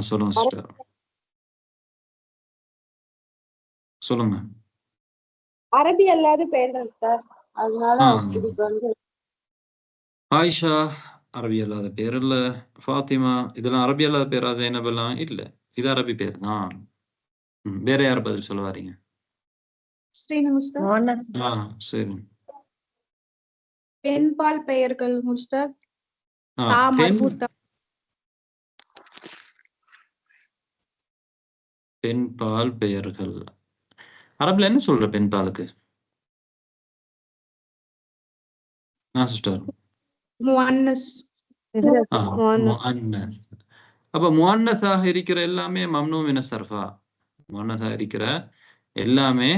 சொல்லுங்க சிஸ்டர், சொல்லுங்க. அரபி அல்லாத பெயர்கள் சார், அதனால ஆயிஷா அரபி அல்லாத பேர் இல்ல, ஃபாத்திமா இதெல்லாம் அரபி அல்லாத பேரா? ஜைனப் எல்லாம் இல்ல, இது அரபி பேர் தான். வேற யார் பதில் சொல்ல வாரீங்க? சரி. பெண்பால் பெயர்கள் முஸ்தாக், பெண் பால் பெயர்கள். அரபுல என்ன சொல்ற பெண் பாலுக்கு? சிஸ்டர் முஅன்னஸ். முஅன்னஸ். அப்ப முஅன்னஸாக இருக்கிற எல்லாமே மம்னூ மின ஸர்ஃபா. முஅன்னஸாக இருக்கிற எல்லாமே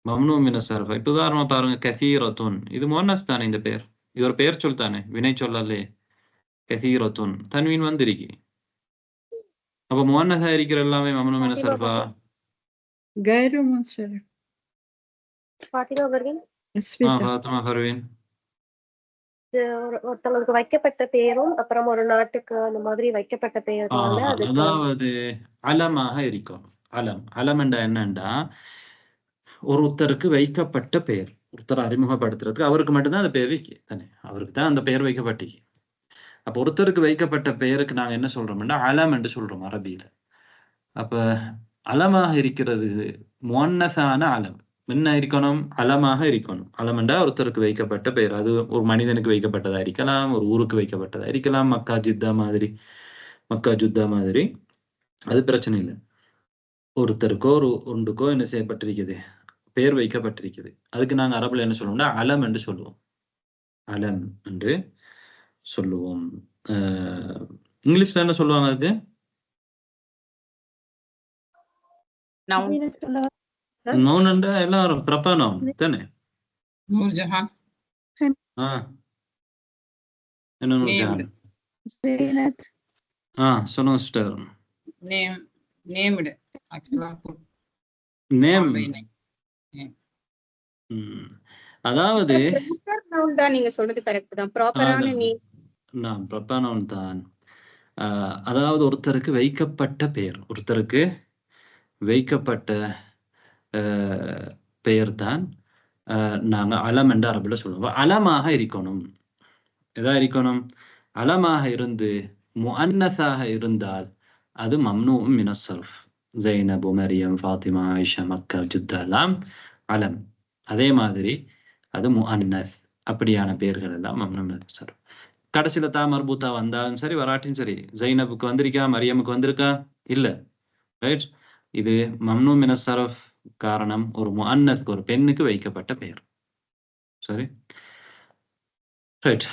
மம்னூ மின ஸர்ஃபா. இப்ப உதாரணமா பாருங்க, கதீரத்துன், இது முஅன்னஸ் தானே? இந்த பேர் இது ஒரு பெயர் சொல் தானே, வினை சொல்லலே. கதீரத்துன் தன்வீன் வந்திருக்கு. அப்ப முஅன்னஸாக இருக்கிற எல்லாமே மம்னூ மின ஸர்ஃபா. கைரு முன்சரிஃப். ஃபாத்திமா பர்வீன். ஃபாத்திமா பர்வீன். ஒருத்தவங்களுக்கு வைக்கப்பட்ட பேரும் அப்புறம் ஒரு நாட்டுக்கு அந்த மாதிரி வைக்கப்பட்ட பெயர்னால அதாவது அலமாக இருக்கும். அலம் என்னண்டா ஒருத்தருக்கு வைக்கப்பட்ட பெயர், ஒருத்தர் அறிமுகப்படுத்துறதுக்கு அவருக்கு மட்டும்தான் அந்த பெயர் வைக்க தானே, அவருக்கு தான் அந்த பெயர் வைக்கப்பட்டு. அப்ப ஒருத்தருக்கு வைக்கப்பட்ட பெயருக்கு நாங்க என்ன சொல்றோம்னா அலம் என்று சொல்றோம் அரபியில. அப்ப அலமாக இருக்கிறது முஅன்னஸான அலம் என்ன இருக்கணும்? அலமாக இருக்கணும். அலம்ண்டா ஒருத்தருக்கு வைக்கப்பட்ட பெயர். அது ஒரு மனிதனுக்கு வைக்கப்பட்டதா இருக்கலாம், ஒரு ஊருக்கு வைக்கப்பட்டதா இருக்கலாம். மக்கா ஜுத்தா மாதிரி அது பிரச்சனை இல்லை. ஒருத்தருக்கோ ஒரு ஒன்றுக்கோ என்ன செய்யப்பட்டிருக்குது, பெயர் வைக்கப்பட்டிருக்குது. அதுக்கு நாங்க அரபுல என்ன சொல்லுவோம்னா அலம் என்று சொல்லுவோம். அலம் என்று சொல்லுவோம். இங்கிலீஷ்ல என்ன சொல்லுவாங்க அதுக்கு? நவுன் என்றா எல்லாரும் பிரபா நவுன் தானே. நூர்ஜஹான். என்ன நூர்ஜஹான்? சொல்லுங்க சிஸ்டர். Named name. அதாவது நீங்க சொல்றது கரெக்ட் தான். ப்ராப்பரான நேம் ப்ராப்பரா நவுன் தான். அதாவது ஒருத்தருக்கு வைக்கப்பட்ட பெயர், ஒருத்தருக்கு வைக்கப்பட்ட பெயர் தான் நாங்க அலம் என்ற அரபுல சொல்லுவோம். அலமாக இருக்கணும். எதா இருக்கணும்? அலமாக இருந்து முஅன்னஸாக இருந்தால் அது மம்னூ மின ஸர்ஃப். ஜைனப், மரியம், ஃபாத்திமா, ஆயிஷா, மக்கா, ஜுத்தா எல்லாம் அலம். அதே மாதிரி அது முஅன்னஸ். அப்படியான பெயர்கள் எல்லாம் மம்னூ மின ஸர்ஃப். கடைசியில தா மர்பூத்தா வந்தாலும் சரி வராட்டியும் சரி, ஜைனபுக்கு வந்திருக்கா, மரியமுக்கு வந்திருக்கா? இல்ல. ரைட். இது மம்னூ மின ஸர்ஃப். காரணம் ஒரு முஅன்னஸ்க்கு, ஒரு பெண்ணுக்கு வைக்கப்பட்ட பெயர். சரி, ரைட்.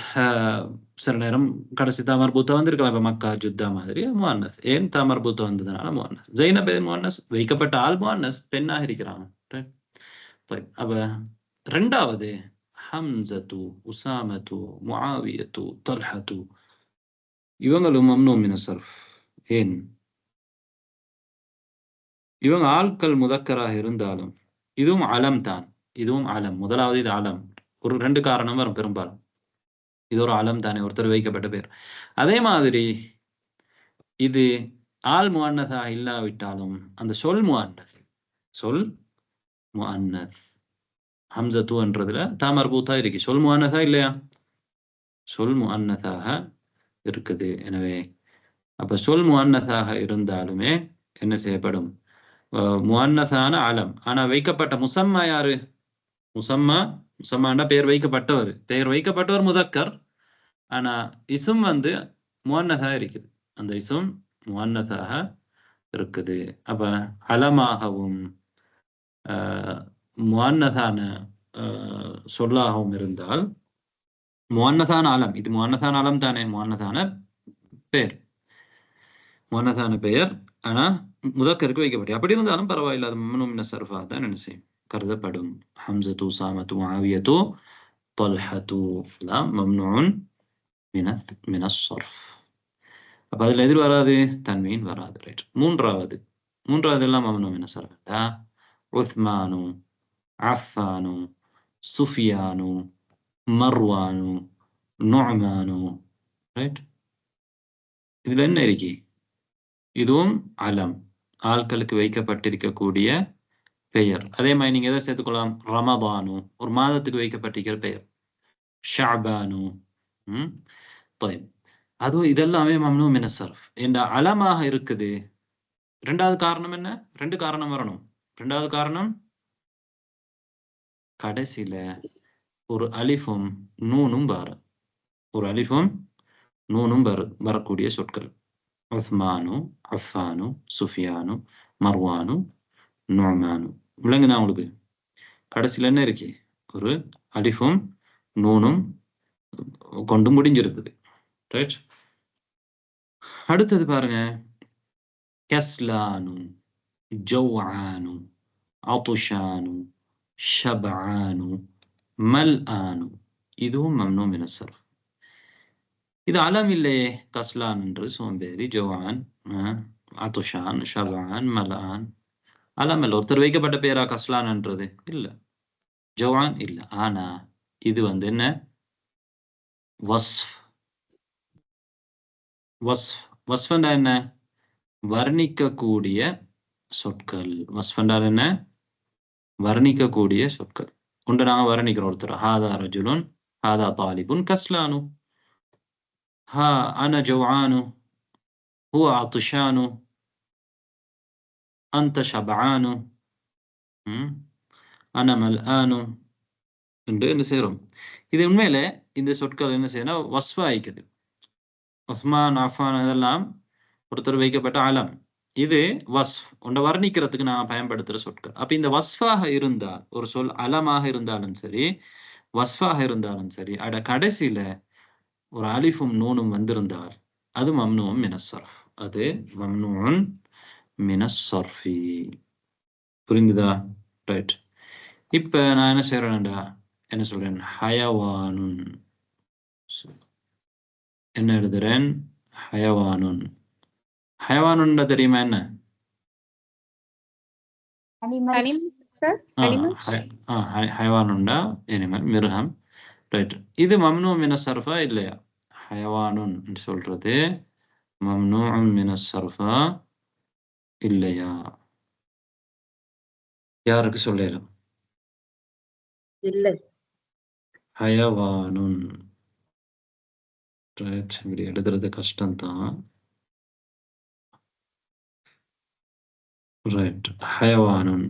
சில நேரம் கடைசி தாமர்பூத்தா வந்திருக்கலாம். இப்ப மக்கா ஜுத்தா மாதிரி முஅன்னஸ். ஏன் தாமர்பூத்தா வந்ததுனால முஅன்னஸ். ஜைனப் முஅன்னஸ், வைக்கப்பட்ட ஆள் முஅன்னஸ், பெண்ணாக இருக்கிறாங்க. அப்ப ரெண்டாவது ஹம்ஸத்து, உஸாமத்து, முஆவியத்து, தல்ஹத்து, இவங்களும் மம்னூ மின ஸர்ஃப். ஏன்? இவங்க ஆட்கள் முதக்கராக இருந்தாலும் இதுவும் அலம் தான். இதுவும் அலம். முதலாவது இது அலம். ஒரு ரெண்டு காரணம் வரும் பெரும்பாலும். இது ஒரு அலம் தானே, ஒருத்தர் வைக்கப்பட்ட பேர். அதே மாதிரி இது ஆல் முஅன்னஸாக இல்லாவிட்டாலும் அந்த சொல் முஅன்னஸ். சொல் முஅன்னஸ். ஹம்ஸத்து என்றதுல தாமர்பூத்தா இருக்கு. சொல் முஅன்னஸா இல்லையா? சொல் முஅன்னஸாக இருக்குது. எனவே அப்ப சொல் முஅன்னஸாக இருந்தாலுமே என்ன செய்யப்படும்? முஅன்னஸான அலம். ஆனா வைக்கப்பட்ட முசம்மா யாரு? முசம்மாண்டா பெயர் வைக்கப்பட்டவர். பெயர் வைக்கப்பட்டவர் முதக்கர். ஆனா இசும் வந்து முஅன்னஸாக இருக்குது. அந்த இசும் முஅன்னஸாக இருக்குது. அப்ப அலமாகவும் முஅன்னஸான சொல்லாகவும் இருந்தால் முஅன்னஸான அலம். இது முஅன்னஸான அலம் தானே, முஅன்னஸான பெயர். முஅன்னஸான பெயர் ஆனா முதக்கருக்கு வைக்கப்பட்டு அப்படி இருந்தாலும் பரவாயில்ல, அது மம்னூ மின ஸர்ஃபா தான் என்ன செய்யும், கருதப்படும். ஹம்ஸத்து, உஸாமத்து, முஆவியத்து, தல்ஹத்து எல்லாம் மம்னூன் மின ஸர்ஃப். அப்ப அதுல எதிர் வராது, தன்வீன் வராது. ரைட். மூன்றாவது எல்லாம் மம்னூ மின ஸர்ஃப். உஸ்மானு, அஃபானு, சுஃபியானு, மர்வானு, நுஅமானு. ரைட். இதுல என்ன இருக்கு? இதுவும் அலம், ஆட்களுக்கு வைக்கப்பட்டிருக்கக்கூடிய பெயர். அதே மாதிரி நீங்க எதை சேர்த்துக்கலாம்? ரமதானு, ஒரு மாதத்துக்கு வைக்கப்பட்டிருக்கிற பெயர். ஷஅபானு. அதுவும் இதெல்லாமே மம்னூ மின ஸர்ஃப் என்ற அலமாக இருக்குது. ரெண்டாவது காரணம் என்ன? ரெண்டு காரணம் வரணும். ரெண்டாவது காரணம் கடைசியில ஒரு அலிஃபும் நூனும் வரும். ஒரு அலிஃபும் நூனும் வரக்கூடிய சொற்கள். உஸ்மானு, அஃபானு, சுஃபியானு, மர்வானு நுஅமானு. விளங்குதா உங்களுக்கு? கடைசியில் என்ன இருக்கு? ஒரு அலிஃபும் நூனும் கொண்டு முடிஞ்சிருக்குது. ரைட். அடுத்தது பாருங்க, கஸ்லானு, ஜவ்ஆனு, அத்துஷானு, ஷபஆனு, மல்ஆனு. இதுவும் மம்னூ மின ஸர்ஃப். இது அலம் இல்லையே. கஸ்லான் என்று சோம்பேறி, ஜவ்ஆன், அத்துஷான், ஷபஆன், மல்ஆன் அலம் இல்லை. ஒருத்தர் வைக்கப்பட்ட பேரா கஸ்லான் என்றது? இல்லை. ஜவ்ஆன் இல்லை. ஆனா இது என்ன? வஸ்ஃப். வஸ்ஃப். வஸ்ஃபண்டா என்ன? வர்ணிக்கக்கூடிய சொற்கள். வஸ்ஃபண்டா என்ன? வர்ணிக்கக்கூடிய சொற்கள். உண்டு நாங்க வர்ணிக்கிறோம் ஒருத்தர். ஹாதா ரஜுலுன், ஹாதா தாலிபுன், கஸ்லானு, ஹா அன ஜவ்ஆனு, ஹுவ அத்ஷானு, அன்த ஷபஆனு, அன மல்ஆனு என்று என்ன செய்யறோம். இது உண்மையில இந்த சொற்கள் என்ன செய்யணும்? வஸ்ஃபா ஆயிக்குது. உஸ்மான், அஃபான் இதெல்லாம் ஒருத்தர் வைக்கப்பட்ட அலம். இது வஸ்ஃப், ஒன்றை வர்ணிக்கிறதுக்கு நான் பயன்படுத்துகிற சொற்கள். அப்போ இந்த வஸ்ஃபாக இருந்தால், ஒரு சொல் அலமாக இருந்தாலும் சரி, வஸ்ஃபாக இருந்தாலும் சரி, அட கடைசியில் ஒரு அலிஃபும் நூனும் வந்திருந்தால் அது மம்னூன் மின ஸர்ஃப். அது மம்னூன் மின ஸர்ஃபி. புரிந்துதா? ரைட். இப்போ நான் என்ன செய்கிறேன்டா, என்ன சொல்கிறேன்? ஹயவானுன் என்ன எழுதுறேன்? ஹயவானுன். ஹயவானுன்னா தெரியுமா என்ன? ஹயவானுண்டா அனிமல், மிருகம். ரைட். இது மம்னூ மின ஸர்ஃபா இல்லையா? ஹயவானுன் சொல்றது மம்னூ மின ஸர்ஃபா இல்லையா? யாருக்கு சொல்லலாம்? இல்லை. ஹயவானுன். ரைட். இப்படி எழுதுறது கஷ்டம்தான். ரைட். ஹயவானுன்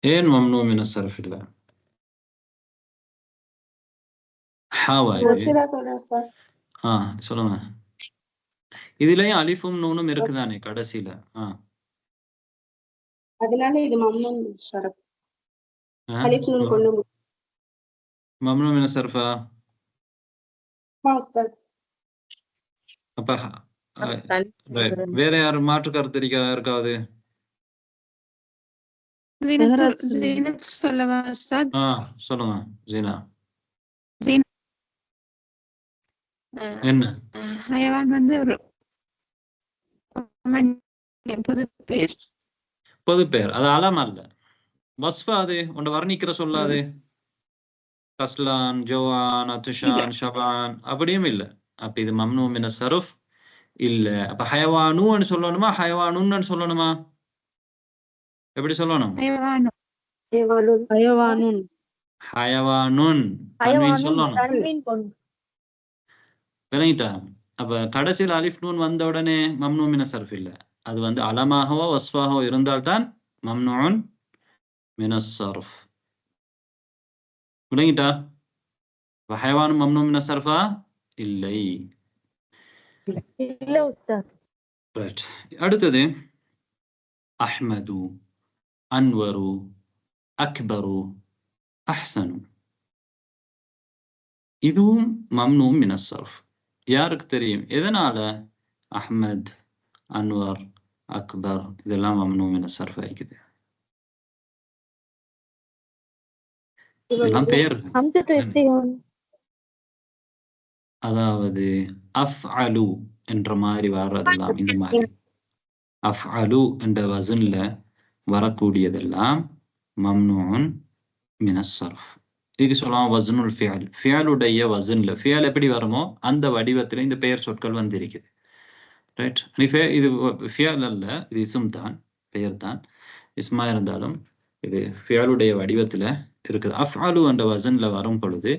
ஏன் மம்னூ மின ஸர்ஃப் இல்லை? ஹாவா இது? சொல்லுங்க. இதுலயும் அலிஃபும் நூனும் இருக்குதானே கடைசியில? அதனால இது மம்னூன் ஸர்ஃப். அலிஃப் நூன் கொண்டு மம்னூ மின ஸர்ஃபா? அப்ப வேற யார் மாற்று கருத்து இருக்காது? சொல்லவா உஸ்தாத்? சொல்லுங்க ஜீனா. என்ன? ஹயவான் ஒரு பொது பேர். அது அலம் அல்ல, வஸ்ஃபா. அது ஒன்றை வர்ணிக்கிற சொல்லாது. கஸ்லான், ஜவ்ஆன், அத்ஷான், ஷபான் அப்படியும் இல்லை. அப்ப இது மம்னூ மின ஸர்ஃப் இல்ல. அப்ப ஹயவானுன்னு சொல்லணுமா, ஹயவானுன்னு சொல்லணுமா? எப்படி சொல்லணும்? ஹயவானுன் தன்வீன் சொல்லணும். விளங்கிட்டா? அப்ப கடைசியில் அலிஃப் நூன் வந்த உடனே மம்னூ மின ஸர்ஃப் இல்ல. அது அலமாகவோ வஸ்ஃபாகவோ இருந்தால்தான் மம்னூன் மின ஸர்ஃப். விளங்கிட்டா? ஹயவானும் மம்னூ மின ஸர்ஃபா இல்லை. ரைட். அடுத்தது அஹ்மது, அன்வரு, அக்பரு, அஹ்சனு. இதுவும் மம்னூ மின ஸர்ஃப். யாருக்கு தெரியும் எதனால அஹ்மத், அன்வர், அக்பர் இதெல்லாம் மம்னூ மின ஸர்ஃப் ஆயிக்குது? இதெல்லாம் பெயர். அதாவது அஃஅலு என்ற மாதிரி வர்றதெல்லாம், இந்த மாதிரி அஃஅலு என்ற வஸன்ல வரக்கூடியதெல்லாம் மம்னூன் மின ஸர்ஃப். இதுக்கு சொல்லலாம் வஸனுல் ஃபிஅல். ஃபிஅலுடைய வஸன்ல ஃபிஅல் எப்படி வருமோ அந்த வடிவத்தில் இந்த பெயர் சொற்கள் வந்திருக்குது. ரைட். இது ஃபிஅல் அல்ல, இது இஸ்ம் தான், பெயர் தான். இஸ்மா இருந்தாலும் இது ஃபிஅலுடைய வடிவத்தில் இருக்குது. அஃஅலு என்ற வஸன்ல வரும் பொழுது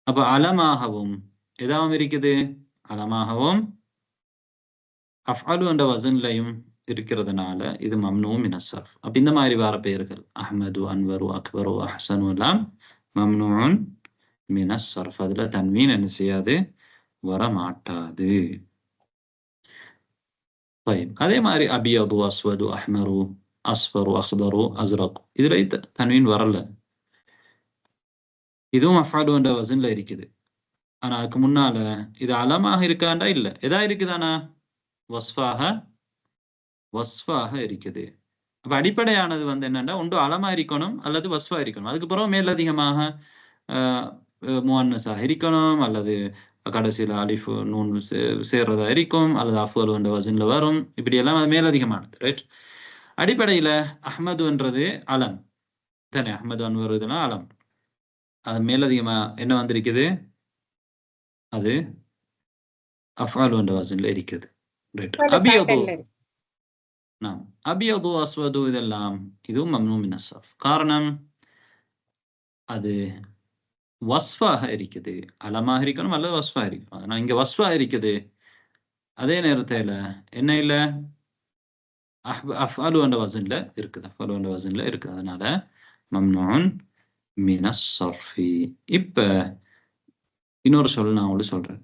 அப்ப அலமாகவும் எதாவும் இருக்குது, அலமாகவும் அஃஅலு என்ற வஸன்லையும் இருக்கிறதுனால இது மம்னூ மின ஸர்ஃப். அப்ப இந்த மாதிரி வர பெயர்கள் அஹ்மது, அன்வரு, அக்பரு, அஹ்சனு எல்லாம் மம்னூன் மின ஸர்ஃப். அதுல தன்வீன் என்ன செய்யாது, வர மாட்டாது. طيب அதே மாதிரி அபியது அஸ்வது அஹ்மரு அஸ்ஃபரு அஹ்தரு அஸ்ரக் இதுல தன்வீன் வரல. இதுவும் அஃபாலு என்ற வசன்ல இருக்குது. ஆனா அதுக்கு முன்னால இது அலமாக இருக்காண்டா இல்ல, எதா இருக்குதானா வஸ்ஃபாக இருக்குது. அப்ப அடிப்படையானது என்னன்னா ஒன்று அலமா இருக்கணும் அல்லது வஸ்ஃபா இருக்கணும். அதுக்கு பிறகு மேலதிகமாக முஅன்னஸா இருக்கணும் அல்லது கடைசியில் அலிஃப் நூன் சேர்றதா இருக்கும் அல்லது அஃபல் என்ற வசன்ல வரும். இப்படி எல்லாம் அது மேலதிகமானது. ரைட். அடிப்படையில அஹ்மதுன்றது அலம் தானே, அஹ்மது அன்வருதுன்னா அலம். அது மேலதிகமா என்ன வந்திருக்குது, அது அஃபாலு என்ற வசன்ல இருக்குது. ரைட். அபியது அபியது அஸ்வது இதெல்லாம் இதுவும் மம்னூ மின ஸர்ஃப். காரணம் அது வஸ்ஃபாக இருக்குது. அலமாக இருக்கணும் அல்லது வஸ்ஃபாக இருக்கணும். அதனால இங்க வஸ்ஃபாக இருக்குது. அதே நேரத்தில் என்ன இல்லை, அஃஅலு என்ற வசன்ல இருக்குது. அஃஅலு என்ற வசன்ல இருக்குது. அதனால மம்னூன் மின ஸர்ஃபி. இப்ப இன்னொரு சொல் நான் உங்களுக்கு சொல்றேன்.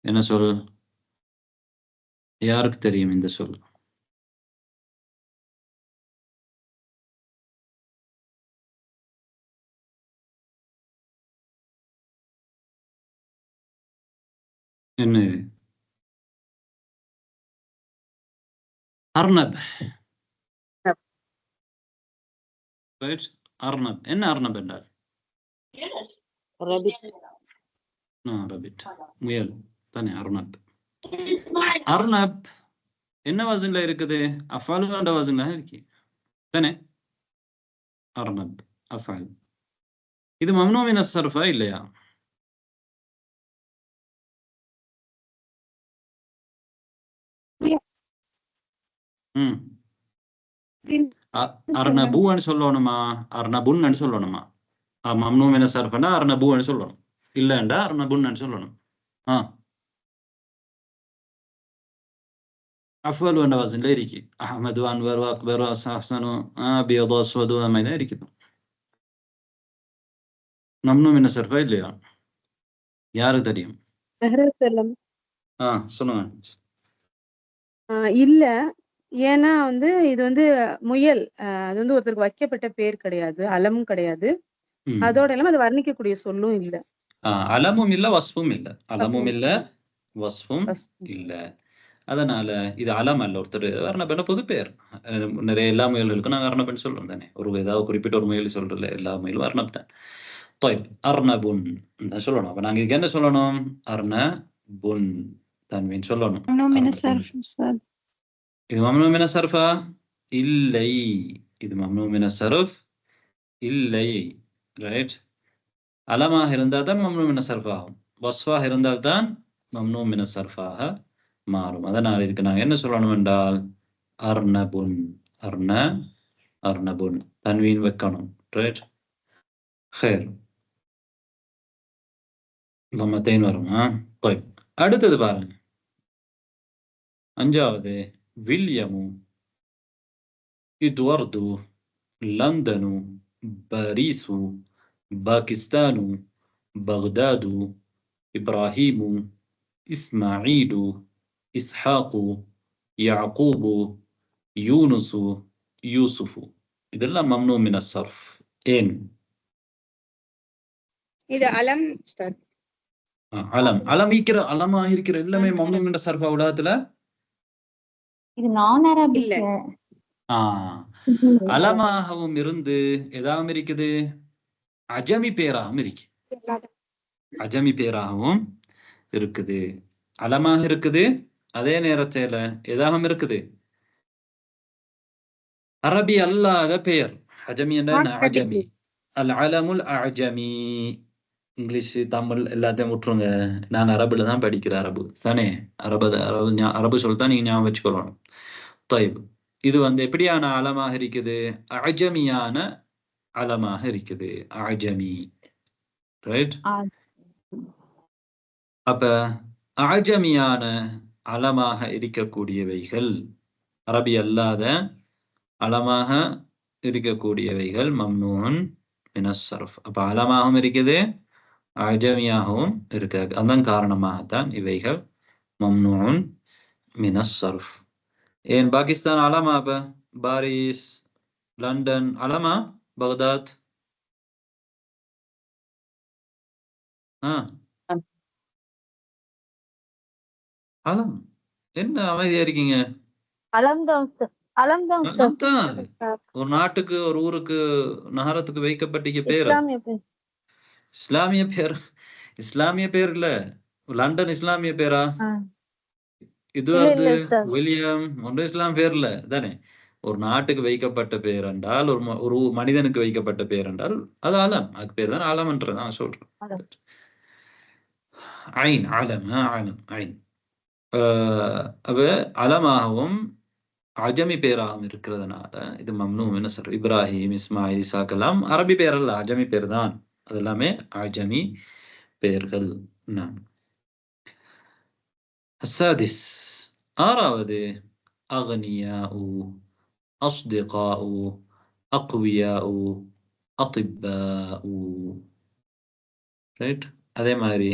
என்ன சொல்? யாருக்கு தெரியும் இந்த சொல்? என்ன? அர்னப். அர்னப். என்ன அர்னப் என்றால்? ரபிட், முயல் தானே அர்னப். அர்னப் என்ன வசன்ல இருக்குது? அஃஅலு என்ற வசன்ல இருக்கு தானே. அர்னப் அஃஅல். இது மம்னூ மின ஸர்ஃபா இல்லையா? அர்னபுன்னு சொல்லணுமா அர்னபுன்னு சொல்லணுமா? மம்னூ மின ஸர்ஃப்னா அர்னபுன்னு சொல்லணும், இல்லண்டா அர்னபுன்னு சொல்லணும். அஃஅலு என்ற வசன்ல இருக்கு. அஹ்மது அன்வர் அக்பர் அஹ்சனு அபியது அஸ்வது அந்த மாதிரி தான் இருக்குது. மம்னூ மின ஸர்ஃபா இல்லையா? யாருக்கு தெரியும்? சொல்லுங்க. இல்ல, ஏன்னா இது முயல், அது ஒருத்தருக்கு வைக்கப்பட்ட பேர் கிடையாது, அலமும் கிடையாது. அதோட இல்லாம அது வர்ணிக்கக்கூடிய சொல்லும் இல்ல. அலமும் இல்ல வஸ்ஃபும் இல்ல. அலமும் இல்ல வஸ்ஃபும் இல்ல. அதனால இது அலம் அல்ல. ஒருத்தர் அர்னபென்ன பொது பேர். நிறைய எல்லா முயல்களுக்கும் நாங்கள் அர்னபென் சொல்றோம் தானே. ஒரு ஏதாவது குறிப்பிட்ட ஒரு முயல் சொல்றல, எல்லா முயலும் அர்னப் தான். அர்னபுன் சொல்லணும். அப்ப நாங்க இதுக்கு என்ன சொல்லணும்? அர்னபுன் தன்வீன் சொல்லணும். இது மம்னூ மின ஸர்ஃபா இல்லை. இது மம்னூ மின ஸர்ஃப் இல்லை. ரைட். அலமாக இருந்தால் தான் மம்னூ மின ஸர்ஃப் ஆகும். வஸ்ஃபாக இருந்தால் தான் மம்னூ மின ஸர்ஃபாக மாறும். அதனால் இதுக்கு நாங்கள் என்ன சொல்லணும் என்றால் அர்னபுன். அர்னபுன் தன்வீன் வைக்கணும். ரைட். ஹைர் நம்மத்தையும் வரும். அடுத்தது பாருங்க, அஞ்சாவது வில்யமு, Edward, London, Paris, Pakistan, பக்தாது, Ibrahim, Ismail, இஸ்ஹாக்கு, யாக்கூபு, Yunus, யூசுஃபு. இதெல்லாம் மம்னூ மின ஸர்ஃப். ஏன்? இது அலம். அலம் அலமாக இருக்கிற எல்லாமே மம்னூ மின ஸர்ஃபா உலகத்துல. இது நான் அரபிக் இல்ல. அலமாகவும் இருந்து எதாவும் இருக்குது, அஜமி பேராகவும் இருக்கு. அஜமி பேராகவும் இருக்குது, அலமாக இருக்குது. அதே நேரத்துல எதாகவும் இருக்குது, அரபி அல்லாத பெயர். அஜமி என்ற அஜமி, அல் அலமுல் அஜமி. இங்கிலீஷ் தமிழ் எல்லாத்தையும் விட்டுருங்க. நான் அரபுல தான் படிக்கிறேன். அரபு தானே, அரபு சொல்லிதான் நீங்க ஞாபகம் வச்சுக்கொள்ளணும். இது எப்படியான அலமாக இருக்குது? அஜமியான அலமாக இருக்குது. அஜமி. ரைட். அப்ப அஜமியான அலமாக இருக்கக்கூடியவைகள், அரபி அல்லாத அலமாக இருக்கக்கூடியவைகள் மம்னூன் மின ஸர்ஃப். அப்ப அலமாகவும் இருக்குது, அஜமியாகவும் இருக்காது. அதன் காரணமாகத்தான் இவைகள் மம்னூன் மின ஸர்ஃப். ஏன் பாகிஸ்தான் அலமா? அப்ப பாரிஸ், லண்டன் அலமா? பக்தாத் அலம். என்ன அமைதியா இருக்கீங்க? அலம் தான் அது ஒரு நாட்டுக்கு, ஒரு ஊருக்கு, நகரத்துக்கு வைக்கப்பட்டிக்க பேர். இஸ்லாமிய பேர். இஸ்லாமிய பேர் இல்ல. லண்டன் இஸ்லாமிய பேரா? இதுவார்து வில்லியம் ஒன்று இஸ்லாம் பேர் இல்ல தானே. ஒரு நாட்டுக்கு வைக்கப்பட்ட பேர் என்றால், ஒரு மனிதனுக்கு வைக்கப்பட்ட பேர் என்றால் அது ஆலம். அதுக்கு பேர் தான் ஆலம் என்ற நான் சொல்றேன். ஐன் ஆலம், ஆலம் ஐன். அவ அலமாகவும் அஜமி பேராகவும் இருக்கிறதுனால இது மம்னூன்னு சொல்றோம். இப்ராஹிம், இஸ்மாயில், இசாக் எல்லாம் அரபி பேர் அல்ல, அஜமி பேர் தான். அது எல்லாமே அஜமி பெயர்கள். السادس ஆறாவது أغنياء أصدقاء أقوياء أطباء. ரைட். அதே மாதிரி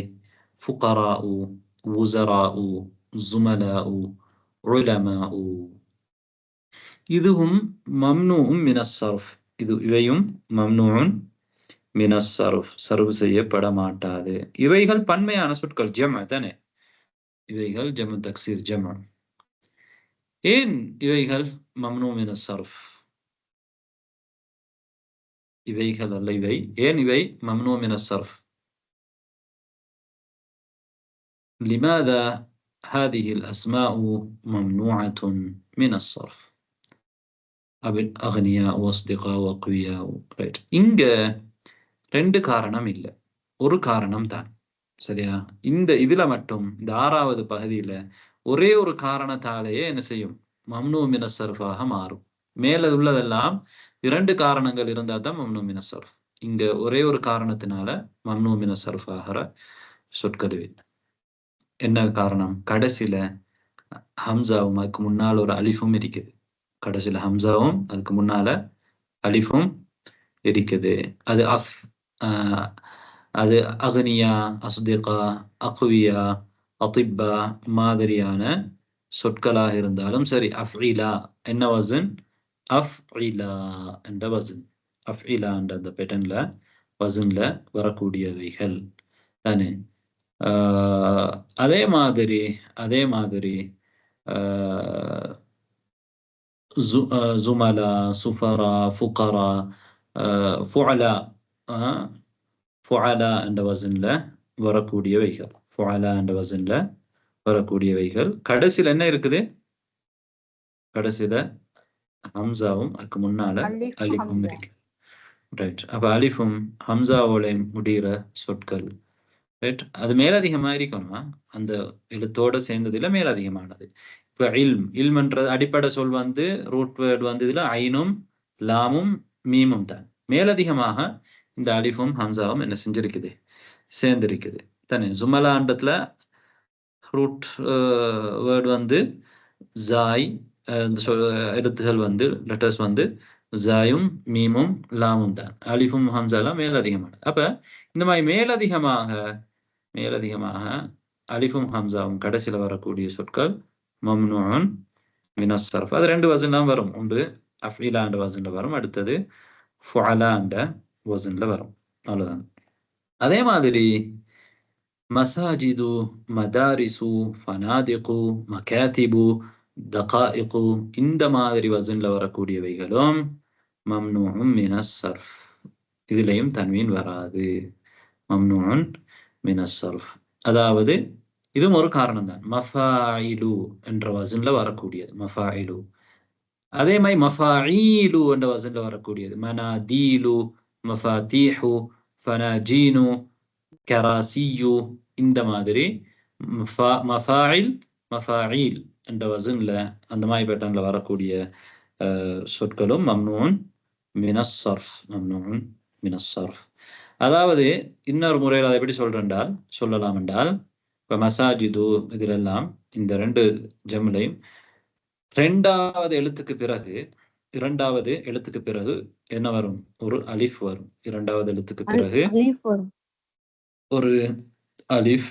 فقراء وزراء زملاء علماء. இதுவும் மம்னூஉம் மினஸ் ஸர்ஃப். இவையும் மம்னூஉன் மினஸ் ஸர்ஃப், சர்வ் செய்யப்பட மாட்டாது. இவைகள் பன்மையான சொற்கள், ஜம்அ தானே. இவைகள் ஜம்அ தக்சீர், ஜம்அ. ஏன் இவைகள் மம்னூ மினஸ் ஸர்ஃப்? இவைகள் அல்ல இவை. ஏன் இவை மம்னூ மினஸ் ஸர்ஃப்? لماذا هذه الأسماء ممنوعة من الصرف؟ أغنياء وأصدقاء وأقوياء. ரைட். இங்க ரெண்டு காரணம் இல்லை, ஒரு காரணம் தான். சரியா? இதுல மட்டும், இந்த ஆறாவது பகுதியில ஒரே ஒரு காரணத்தாலேயே என்ன செய்யும்? மம்னூ மினஸ் ஸர்ஃபாக மாறும். மேல உள்ளதெல்லாம் இரண்டு காரணங்கள் இருந்தா தான் மம்னூ மினஸ் ஸர்ஃப். இங்க ஒரே ஒரு காரணத்தினால மம்னூ மினஸ் ஸர்ஃப் ஆகிற சொற்கள். என்ன காரணம்? கடைசியில ஹம்சாவும் அதுக்கு முன்னால் ஒரு அலிஃபும் இருக்குது. கடைசியில ஹம்சாவும் அதுக்கு முன்னால அலிஃபும் இருக்குது. அது அகனியா, அஸ்திகா, அக்வியா, அதிப்பா மாதிரியான சொற்களாக இருந்தாலும் சரி, அஃஇலா என்ன வசன்? அஃஇலா என்ற வசன். அஃஇலா என்ற அந்த பேட்டர்ன்ல வசன்ல வரக்கூடியவைகள் தானே. அதே மாதிரி ஜுமலா, சுஃபரா, ஃபுகரா, ஃபுஅலா, ஃபுஅலா என்ற வசன்ல வரக்கூடியவைகள். ஃபுஅலா என்ற வசன்ல வரக்கூடியவைகள். கடைசியில் என்ன இருக்குது? கடைசியில ஹம்சாவும் அதுக்கு முன்னால அலிஃபும் இருக்கு. ரைட். அப்ப அலிஃபும் ஹம்சாவோட முடிகிற சொற்கள். ரைட். அது மேலதிகமா இருக்கணுமா? அந்த எழுத்தோட சேர்ந்ததுல மேலதிகமானது. இப்ப இல்ம்ன்றது அடிப்படை சொல் வந்து ரூட் வேர்டு வந்து இதுல ஐனும் லாமும் மீமும் தான். மேலதிகமாக இந்த அலிஃபும் ஹம்சாவும் என்ன செஞ்சிருக்குது? சேர்ந்திருக்குது தானே. ஜுமலாண்டத்துல ரூட் வேர்டு வந்து ஜாய், எழுத்துகள் வந்து லெட்டர்ஸ் வந்து ஜாயும் மீமும் லாமும் தான். அலிஃபும் ஹம்சாலாம் மேலதிகமானது. அப்ப இந்த மாதிரி மேலதிகமாக அலிஃபும் ஹம்சாவும் கடைசியில வரக்கூடிய சொற்கள் மம்னூன் மினஸ் ஸர்ஃப். அது ரெண்டு வசன் தான் வரும். ஒன்று அஃஇலா என்ற வசன்ல வரும், அடுத்தது ஃபுஅலா என்ற வசன்ல வரும். அவ்வளவுதான். அதே மாதிரி மசாஜிது, மதாரிசு, ஃபனாதிகு, மகாதிபு, தகாயிகு இந்த மாதிரி வசன்ல வரக்கூடியவைகளும் மம்னூன் மினஸ் ஸர்ஃப். இதுலயும் தன்வீன் வராது. மம்னூன் மினஸ் ஸர்ஃப். அதாவது இதுவும் ஒரு காரணம் தான். மஃபாயிலு என்ற வசன்ல வரக்கூடியது மஃபாயிலு. அதே மாதிரி மஃபாஈலு என்ற வசன்ல வரக்கூடியது மனாதீலு, மஃபாதீஹு, ஃபனாஜீனு, கராசியு. இந்த மாதிரி மஃபாயில், மஃபாயில் என்ற வசன்ல அந்த மாதிரி பேட்டர்ன்ல வரக்கூடிய சொற்களும் மம்னூன் மினஸ் ஸர்ஃப். மம்னூன் மினஸ் ஸர்ஃப். அதாவது இன்னொரு முறையில் அதை எப்படி சொல்லலாம் என்றால், இப்போ மசாஜிது இதிலெல்லாம் இந்த ரெண்டு ஜம்லையும் இரண்டாவது எழுத்துக்கு பிறகு என்ன வரும்? ஒரு அலிஃப் வரும். இரண்டாவது எழுத்துக்கு பிறகு ஒரு அலிஃப்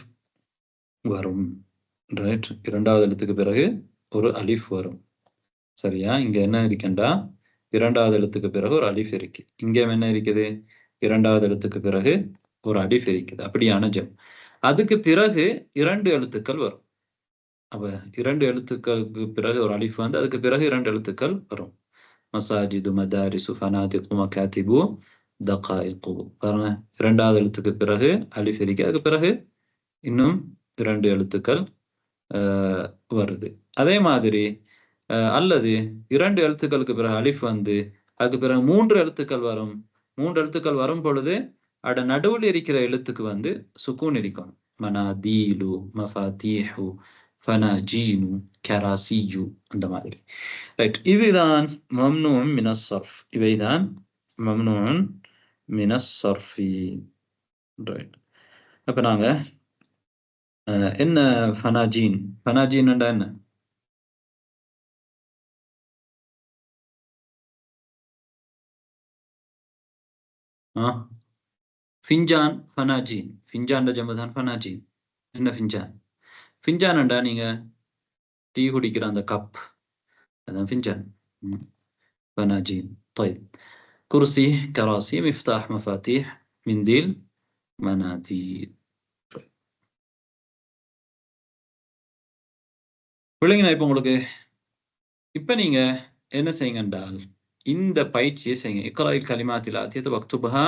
வரும். ரைட். இரண்டாவது எழுத்துக்கு பிறகு ஒரு அலிஃப் வரும். சரியா? இங்க என்ன இருக்கேன்டா, இரண்டாவது எழுத்துக்கு பிறகு ஒரு அலிஃப் இருக்கு. இங்க என்ன இருக்குது? இரண்டாவது எழுத்துக்கு பிறகு ஒரு அலிஃப் இருக்குது. அப்படியான ஜம். அதுக்கு பிறகு 2 எழுத்துக்கள் வரும். அப்ப 2 எழுத்துக்களுக்கு பிறகு ஒரு அலிஃப் வந்து அதுக்கு பிறகு 2 எழுத்துக்கள் வரும். மசாஜிது, மதாரிசு, ஃபனாதிகு, மகாதிபு, தகாயிகு. பாருங்க, இரண்டாவது எழுத்துக்கு பிறகு அலிஃப் இருக்கு. அதுக்கு பிறகு இன்னும் 2 எழுத்துக்கள் வருது. அதே மாதிரி அல்லது 2 எழுத்துக்களுக்கு பிறகு அலிஃப் வந்து அதுக்கு பிறகு 3 எழுத்துக்கள் வரும். 3 எழுத்துக்கள் வரும் பொழுது அட நடுவில் இருக்கிற எழுத்துக்கு வந்து சுக்கூன் இருக்கும். மனாதீலு, மஃபாதீஹு, ஃபனாஜீனு, கராசியு, அந்த மாதிரி. ரைட், இதுதான் மம்னூன் மினஸ் ஸர்ஃப். இவைதான் மம்னூன் மினஸ் ஸர்ஃபி. ரைட், அப்ப நாங்க என்ன ஃபனாஜீன், ஃபனாஜீன் என்ன? ஃபிஞ்சான், ஃபனாஜீன். ஃபிஞ்சான் ஜமதான் ஃபனாஜீன். என்ன ஃபிஞ்சான்? ஃபிஞ்சான் என்றா நீங்க டீ குடிக்கிற அந்த கப், அதான் ஃபிஞ்சான். ஃபனாஜீன். طيب, குர்சி, கராசி, மிஃப்தாஹ், மஃபாத்தீஹ், மிந்தீல், மனாதீல். விளங்கினா இப்ப உங்களுக்கு? இப்ப நீங்க என்ன செய்யுங்க என்றால் இந்த பயிற்சியை செய்யுங்க. இக்ராஇல் கலிமாத்தில் ஆத்தியத் வக்துபஹா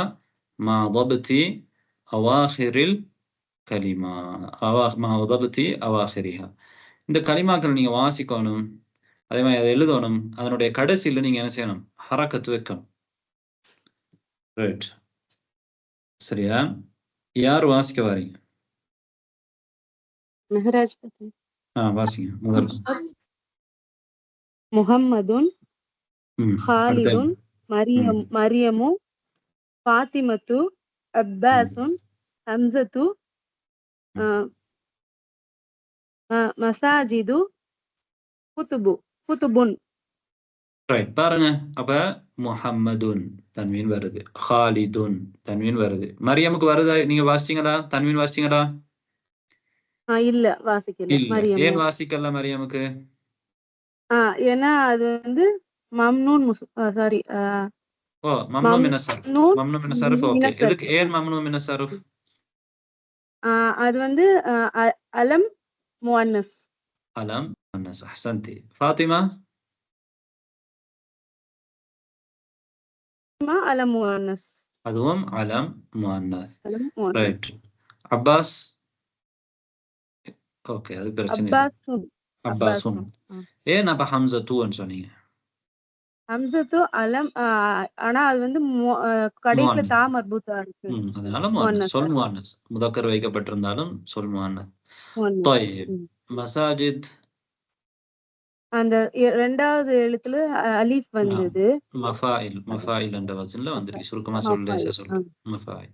மா ضبطி அவாஹிரில் கலிமா, மா ضبطி அவாஹிரிஹா. இந்த கலிமாக்கள் நீங்க வாசிக்கணும். அதே மாதிரி அதை எழுதணும். அதனுடைய கடைசியில் நீங்க என்ன செய்யணும்? ஹரக்கத்து வைக்கணும். ரைட், சரியா? யார் வாசிக்க வாரீங்க? மெஹராஜ் பத்தி. வாசிங்க முதல்ல. முஹம்மதுன், ஹாலிதுன், மரியமு, ஃபாத்திமத்து, அப்பாசுன், ஹம்சத்து, மசாஜிது, குதுபுன். ரைட், பாருங்க. அப்ப முஹம்மதுன் தன்வீன் வருது, ஹாலிதுன் தன்வீன் வருது. மரியமுக்கு வருதா? நீங்க வாசிச்சீங்களா? தன்வீன் வாசிச்சீங்களா? இல்ல, வாசிக்கல. இல்ல. ஏன் வாசிக்கல மரியமுக்கு? ஏன்னா அது வந்து மம்னூன், சாரி, மம்னூ மின ஸர்ஃப். மம்னூ மின ஸர்ஃப். ஓகே, எதுக்கு ஏன் மம்னூ மின ஸர்ஃப்? அது வந்து அலம் முஅன்னஸ். அலம் முஅன்னஸ். அஹ்சன்தி. ஃபாத்திமா? அலம் முஅன்னஸ். அதுவும் அலம் முஅன்னஸ். ரைட். அப்பாஸ்? ஓகே, அது பிரச்சனை இல்லை. அப்பாசுன். ஏன் அப்ப ஹம்சத்துன்னு சொன்னீங்க? ஹம்சத்து அலம், ஆனா அது வந்து கடைசில தா மர்பூத்தா இருக்கு. அதனால முஅன்னஸ், சொல் முஅன்னஸ். முதக்கர் வைக்கப்பட்டிருந்தாலும் சொல் முஅன்னஸ். طيب, மசாஜித் அந்த இரண்டாவது எழுத்துல அலிஃப் வந்தது. மஃபாயில், மஃபாயில் என்ற வசன்ல வந்திருக்கு. சுருக்கமா சொல்ல மஃபாயில்.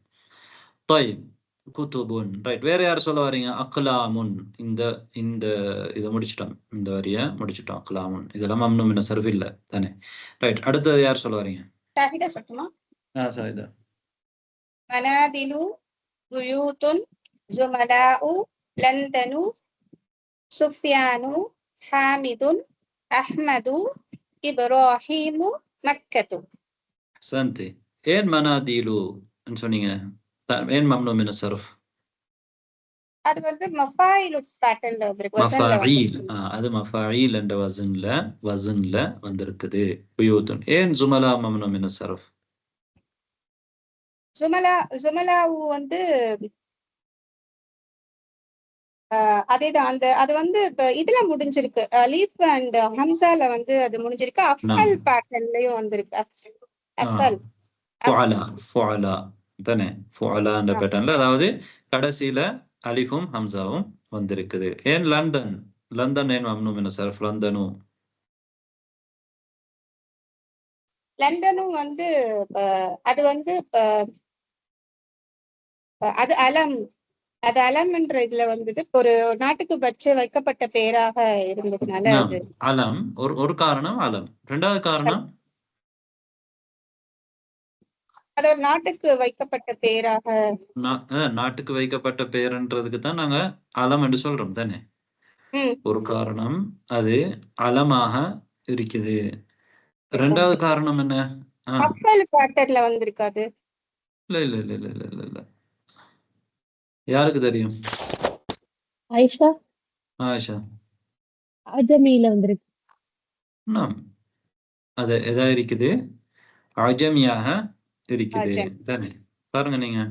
طيب, குதுபுன். ரைட், வேற யார் சொல்ல வரீங்க? அக்லாமுன். இந்த இதை முடிச்சிட்டோம், இந்த வரிய முடிச்சிட்டோம். அக்லாமுன் இதெல்லாம் மம்னூ மின ஸர்ஃப் இல்ல தானே? ரைட், அடுத்தது யார் சொல்ல வரீங்க? ஷாஹிதா சொல்லட்டுமா? ஷாஹிதா. மனாதிலு, புயூத்துன், ஜுமலாஉ, லந்தனு, சுஃபியானு, ஹாமிதுன், அஹ்மது, இப்ராஹீமு, மக்கத்து. அஹ்சன்தி. ஏன் மனாதிலு சொன்னீங்க? ஏன் மம்னூ மின ஸர்ஃப்? அது வந்து மஃபாயில் பேட்டர்ன்ல வந்திருக்கு. மஃபாயில். அது மஃபாயில் என்ற வசன்ல வந்திருக்குது. புயூத்துன். ஏன் ஜுமலா மம்னூ மின ஸர்ஃப்? ஜுமலாவு வந்து அதேதான். அது வந்து இதுல முடிஞ்சிருக்கு. அலீஃப் அண்ட் ஹம்சால வந்து அது முடிஞ்சிருக்கு. அஃபல் பேட்டர்ன்லயும் வந்திருக்கு. அஃபல், ஃபுஅலா தானே? ஃபுஅலா என்ற பேட்டர்ன்ல, அதாவது கடைசியில அலிஃபும் ஹம்சாவும் வந்திருக்குது. ஏன் லண்டன்? லண்டன் ஏன் மம்னூ மின ஸர்ஃப்? லண்டனும் வந்து அது வந்து அது அலம், அது அலம் என்ற இதுல வந்தது. ஒரு நாட்டுக்கு வச்சு வைக்கப்பட்ட பேராக இருந்ததுனால அது அலம். ஒரு காரணம் அலம். இரண்டாவது காரணம் அது ஒரு நாட்டுக்கு வைக்கப்பட்ட பேராக. நாட்டுக்கு வைக்கப்பட்ட பேருன்றதுக்கு தான் நாங்க அலம் என்று சொல்றோம் தானே? ஒரு காரணம் அது அலமாக இருக்குது. ரெண்டாவது காரணம் என்ன? அஃபல் பேட்டர்ன்ல வந்திருக்காது. இல்ல இல்ல இல்ல இல்ல இல்ல இல்ல இல்ல. யாருக்கு தெரியும்? ஆயிஷா ஆயிஷா. அஜமியில வந்திருக்கு. அது எதா இருக்குது? அஜமியாக இருக்குது அஜம். தானே? பாருங்க நீங்க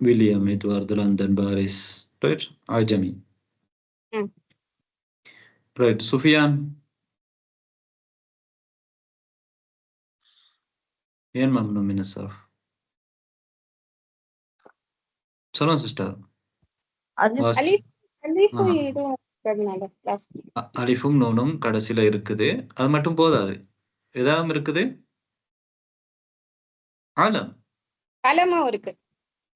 William, Edward, London, Paris, right? அஜமி. ரைட். சுஃபியான் ஏன் மம்னூ மின் அஸ்-ஸர்ஃப்? சொல்லுங்க சிஸ்டர். அலிஃபும் நூனும் கடைசியில இருக்குது. அது மட்டும் போதாது, ஏதாவது இருக்குது. அலம் அலமாவும் இருக்கு.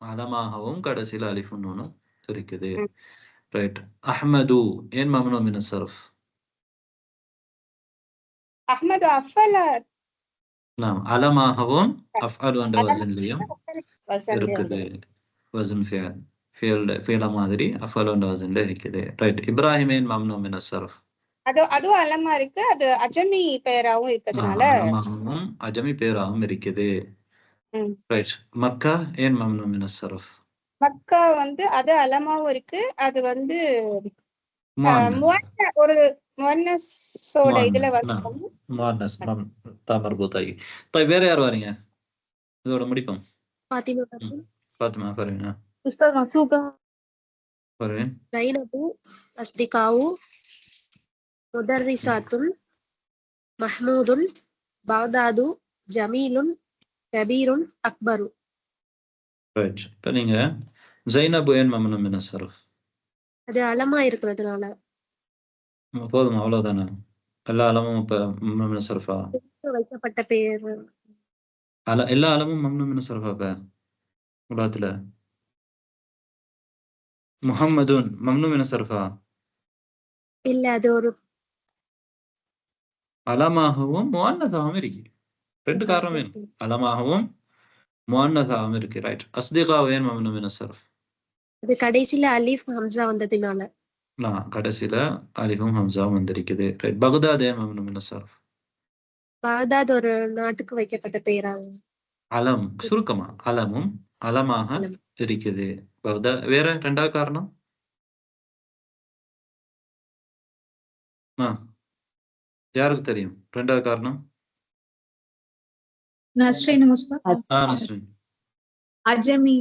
அலமாகவும் கடைசியில அலிஃபும் நூனும் இருக்குது. ரைட். அஹ்மது ஏன் மம்னூ மின் அஸ்-ஸர்ஃப்? அஹ்மது அஃபல அலமாகவும் அஃஅலு என்ற வசன்லயும் இருக்குது. வசன் ஃபியல் மாதிரி அஃஅலு என்ற வசன்ல இருக்குது. ரைட். இப்ராஹிம் ஏன் மம்னூ மின் அஸ்-ஸர்ஃப்? அதுவும் அலமா இருக்கு. அது அஜமி பெயராவும் இருக்கிறதுனால அலமாகவும் அஜமி பெயராகவும் இருக்குது. ரைட். மக்கா ஏன் மம்னூ மின் அஸ்-ஸர்ஃப்? மக்கா அது அலமாவும் இருக்கு. அது ஒரு முஅன்னஸோட இதுல முஅன்னஸ் தமர்பூதாயி. طيب வேற யார் வரீங்க? இதோட முடிப்போம். ஃபாத்திமா பர்வீனா. உஸ்தாத் மசூகா. பர்வீன். ஸைனபு, அஸ்திகாவு, முதர்ரிசாத்துன், மஹ்மூதுன், பக்தாது, ஜமீலுன், கபீருன், அக்பரு. ரைட். இப்போ நீங்க ஸைனபு ஏன் மம்னூ மின் அஸ்-ஸர்ஃப்? அது அலமா இருக்கிறதுனால. போதுமா? அவ்வளவுதானே? எல்லா அலமும் இப்ப மம்னூ மின் அஸ்-ஸர்ஃபா? வைக்கப்பட்ட பெயர். எல்லா அலமும் மம்னூ மின் அஸ்-ஸர்ஃபா? இப்ப உலகத்துல முஹம்மதுன் மம்னூ மின் அஸ்-ஸர்ஃபா? இல்ல, அது ஒரு அலமாகவும் முஅன்னஸாகவும் இருக்கு. ரெண்டு காரணம் வேணும். அலமாகவும் முஅன்னஸாகவும் இருக்கு. ரைட். அஸ்திகா ஏன் மம்னூ மின் அஸ்-ஸர்ஃப்? அது கடைசியில அலிஃப் ஹம்ஸா வந்ததுனால. கடைசியில அலிஃபும் ஹம்ஸாவும் வந்திருக்குது. ரைட். பக்தாத் ஏன் மம்னூ மின் அஸ்-ஸர்ஃப்? பக்தாத் ஒரு நாட்டுக்கு வைக்கப்பட்ட பெயராகும். அலம் சுருக்கமா அலமும் அலமாக இருக்குது. பக்தாத். வேற ரெண்டாவது காரணம் யாருக்கு தெரியும்? ரெண்டாவது காரணம் நஸ்ரீன் முஸ்தபா. நஸ்ரீன். அஜமி.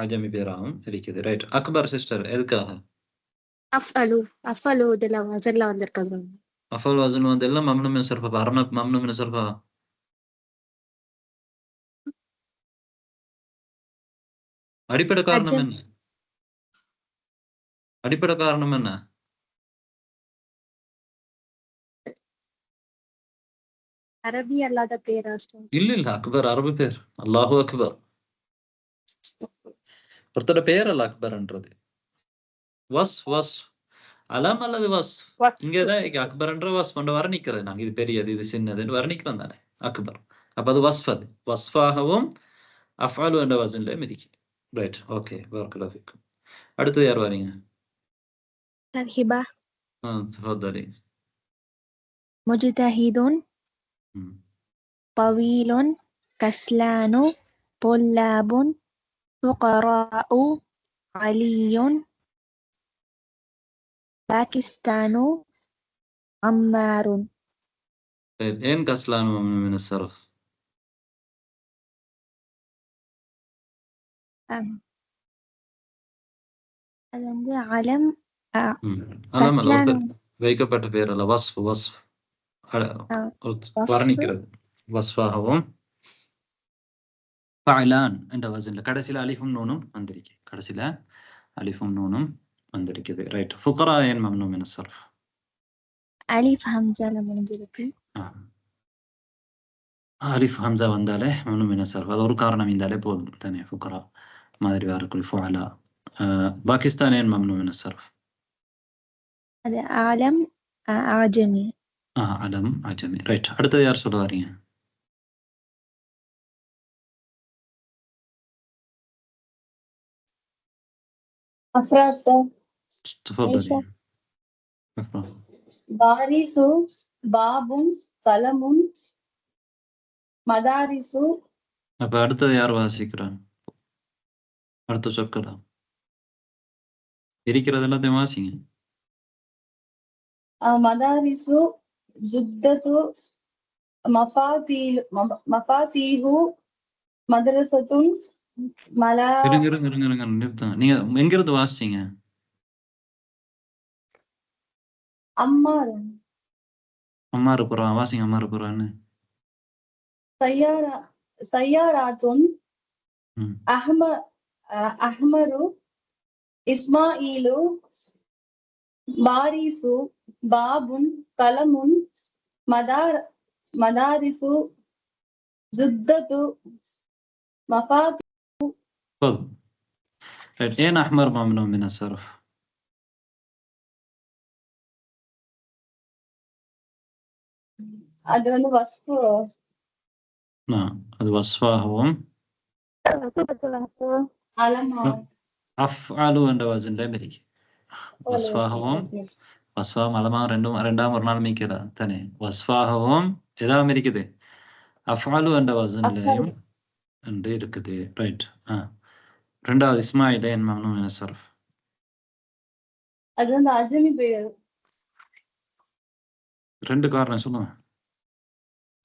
அஜமி பேராகவும் இருக்குது. ரைட். அக்பர் சிஸ்டர் எதுக்காக? அஃஅலு இதுல வஸன்ல வந்திருக்காங்க. அஃஅல் வஸன் எல்லாம் மம்னூ மின் அஸ்-ஸர்ஃபா. அர்னப் மம்னூ மின் அஸ்-ஸர்ஃபா. அடிப்படை காரணம் என்ன? அடிப்படை காரணம் என்ன? அரபி அல்லாத பேரா? இல்ல அக்பர் அரபு பேர். அல்லாஹு அக்பர் ஒருத்தோட பேர் அல்ல அக்பர்ன்றது. வஸ் அலம் அல்லது வஸ். இங்கதான் அக்பர்ன்ற வஸ் கொண்டு வர்ணிக்கிறது. நாங்க இது பெரியது இது சின்னதுன்னு வர்ணிக்கிறோம் தானே அக்பர். அப்ப அது வஸ்ஃபது. வஸ்ஃபாகவும் அஃஅலு என்ற வஸன்ல மிதிக்கு. ரைட். ஓகே. பாரக்கல்லாஹு ஃபீக்கும். அடுத்து யார் வரீங்க? ஹிபா. தஃபضلي. முஜ்தஹிதுன், தவீலுன், கஸ்லானு, துல்லாபுன், ஃபுகராஉ, அலியுன், பாகிஸ்தானு, அம்மாருன். ஏன் கஸ்லான் மம்னூ மின் அஸ்-ஸர்ஃப்? அது அலம். அலம் அல்ல, வைக்கப்பட்ட பேர் அல்ல. வஸ்ஃப் வர்ணிக்கிறது. வஸ்ஃபாகவும் ஃபஅலான் என்ற வஸன்ல கடைசியில அலிஃபும் நூனும் வந்திருக்கு. கடைசியில அலிஃபும் நூனும் வந்திருக்குது. ரைட். ஃபுகரா ஏன் மம்னூ மின் அஸ்-ஸர்ஃப்? அலிஃப் ஹம்ஸால முடிஞ்சிருக்கு. அலிஃப் ஹம்ஸா வந்தாலே மம்னூ மின் அஸ்-ஸர்ஃப். அது ஒரு காரணம் இருந்தாலே போதும் தானே. ஃபுகரா மாதிரி வரக்குள் ஃபஅலா. பாகிஸ்தான் ஏன் மம்னூ மின் அஸ்-ஸர்ஃப்? அது அலம் அஜமி. அலம் அஜமி. ரைட். அடுத்தது யார் சொல்ல வரீங்க? أفراس تفضلي عيشة. أفرا. باريس باب قلم مدارس அப்ப அடுத்தது யார் வாசிக்கிறா? அடுத்த சொற்களா இருக்கிறது எல்லாத்தையும் வாசிங்க. مدارس جدة مفاتيح مدرسة ملا இருங்க நிறுத்துங்க. நீங்க எங்கிருந்து வாசிச்சீங்க? அம்மாறு புறா வாசிங்க. அம்மாறு புறான்னு سيارات أحمر إسماعيل باريس باب قلم مدارس جدة مفاتيح. تفضل. اين احمر ممنوع من الصرف؟ அது வந்து வஸ்ஃபு. அது வஸ்ஃபாகவும் அலமா அஃஅலு என்ற வசன்ல இருக்கு. வஸ்ஃபாகவும் வஸ்ஃபாவும் அலமாவும் ரெண்டாம் ஒரு நாள் மீக்கிறா தானே. வஸ்ஃபாகவும் எதாவது இருக்குது. அஃஅலு என்ற வசன்லையும் என்று இருக்குது. ரைட். ரெண்டாவது இஸ்மாயில் என் மம்னூ மின ஸர்ஃப். அது வந்து அஜமி பெயர். ரெண்டு காரணம் சொல்லுங்க.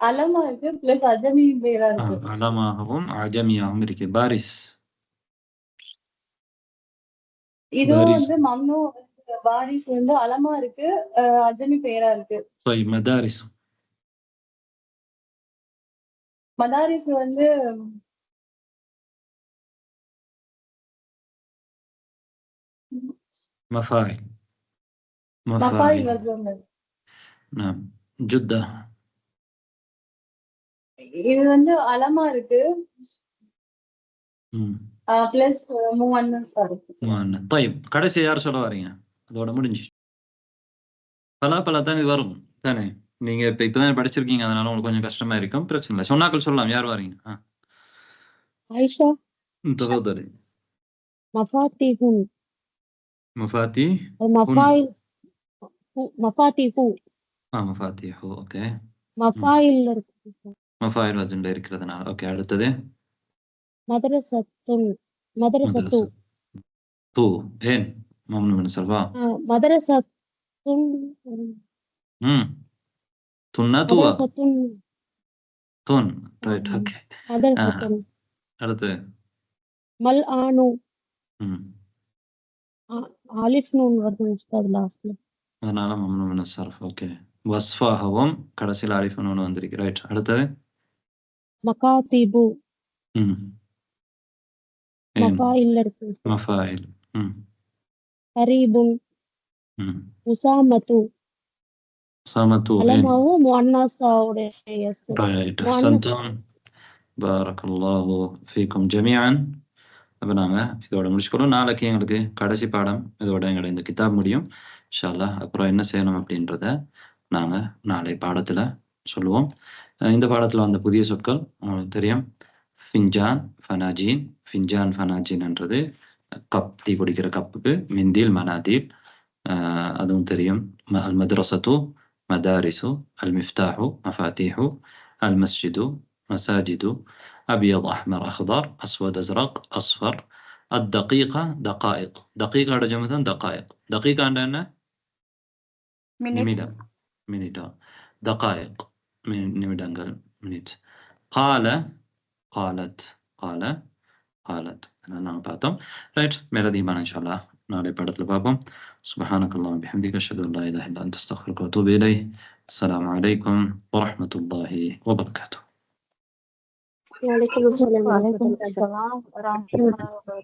அலமா இருக்கு பிளஸ் அஜமி பெயரா இருக்கு. அலமாகவும் அஜமியாகவும் இருக்கு. பாரிஸ் இதுவும் வந்து மம்னூ. பாரிஸ் வந்து அலமா இருக்கு, அஜமி பெயரா இருக்கு. மதாரிஸ் மதாரிஸ் வந்து مفاعل மஃபாயில் வஸ்ஃபு. نعم. جدة இது வந்து அலமா இருக்கு பிளஸ் முவன்னஸ் இருக்கு. طيب கடைசி யார் சொல்ல வரீங்க? அதோட முடிஞ்சு. பல தான் இது வரும் தானே. நீங்க இப்பதான் படிச்சிருக்கீங்க, அதனால உங்களுக்கு கொஞ்சம் கஷ்டமா இருக்கும். பிரச்சனை இல்லை. சொன்னாக்கள் சொல்லலாம். யார் வரீங்க? عائشة تفضلي. مفاتيح مفاتيح مفاعل مفاتيح مفاتيح. ஓகே. مفاعل இருக்கு. மஃபாயில் வசன்ல இருக்கிறதுனால. ஓகே. அடுத்தது மதரசத்துன் تو ஏன் மம்னூ மின ஸர்ஃபா? மதரசத்துன் துன்னா துவா மதரசத்துன் துன். ரைட். ஓகே. மதரசத்துன். அடுத்து மல்ஆனு அலிஃப் நூன் வருது உஸ்தாத் லாஸ்ட்ல, அதனால மம்னூ மின ஸர்ஃப். ஓகே. வஸ்ஃபாகவும் கடைசியில் அலிஃப் நூன் வந்திருக்கு. ரைட். அடுத்தது மகாதிபு மஃபாயில் இருக்கு. மஃபாயில். கரீபுன் உசாமத்து சமத்து அலமாவு முஅன்னஸாவோட எஸ். ரைட். அஹ்சன்தும் பாரக்கல்லாஹு ஃபீக்கும் ஜமீஅன். அப்போ நாங்கள் இதோட முடிச்சுக்கிறோம். நாளைக்கு எங்களுக்கு கடைசி பாடம் இதோட எங்களை இந்த கிதாப் முடியும் இன்ஷா அல்லாஹ். அப்புறம் என்ன செய்யணும் அப்படின்றத நாங்கள் நாளை பாடத்தில் சொல்லுவோம். இந்த பாடத்தில் வந்த புதிய சொற்கள் உங்களுக்கு தெரியும். ஃபின்ஜான் ஃபனாஜீன். ஃபின்ஜான் ஃபனாஜீன்ன்றது கப், டீ குடிக்கிற கப்புக்கு. மிந்தில் மனாதீல், அதுவும் தெரியும். அல் மத்ரஸத்து மதாரிசு. அல் மிஃப்தாஹு மஃபாத்தீஹு. அல் மஸ்ஜிது மசாஜிது. أبيض أحمر أخضر أسود أزرق أصفر. الدقيقة دقائق. دقيقة على جملة دقائق. دقيقة عندنا نميدا منيتا. دقائق من نميدا قال منيت. قال قالت قالت أنا بعتم. رايت. ميلادي ما إن شاء الله نالي بعد البابم. سبحانك اللهم وبحمدك أشهد أن لا إله إلا أنت أستغفرك وأتوب إليه. السلام عليكم ورحمة الله وبركاته. وعليكم السلام ورحمة الله وبركاته.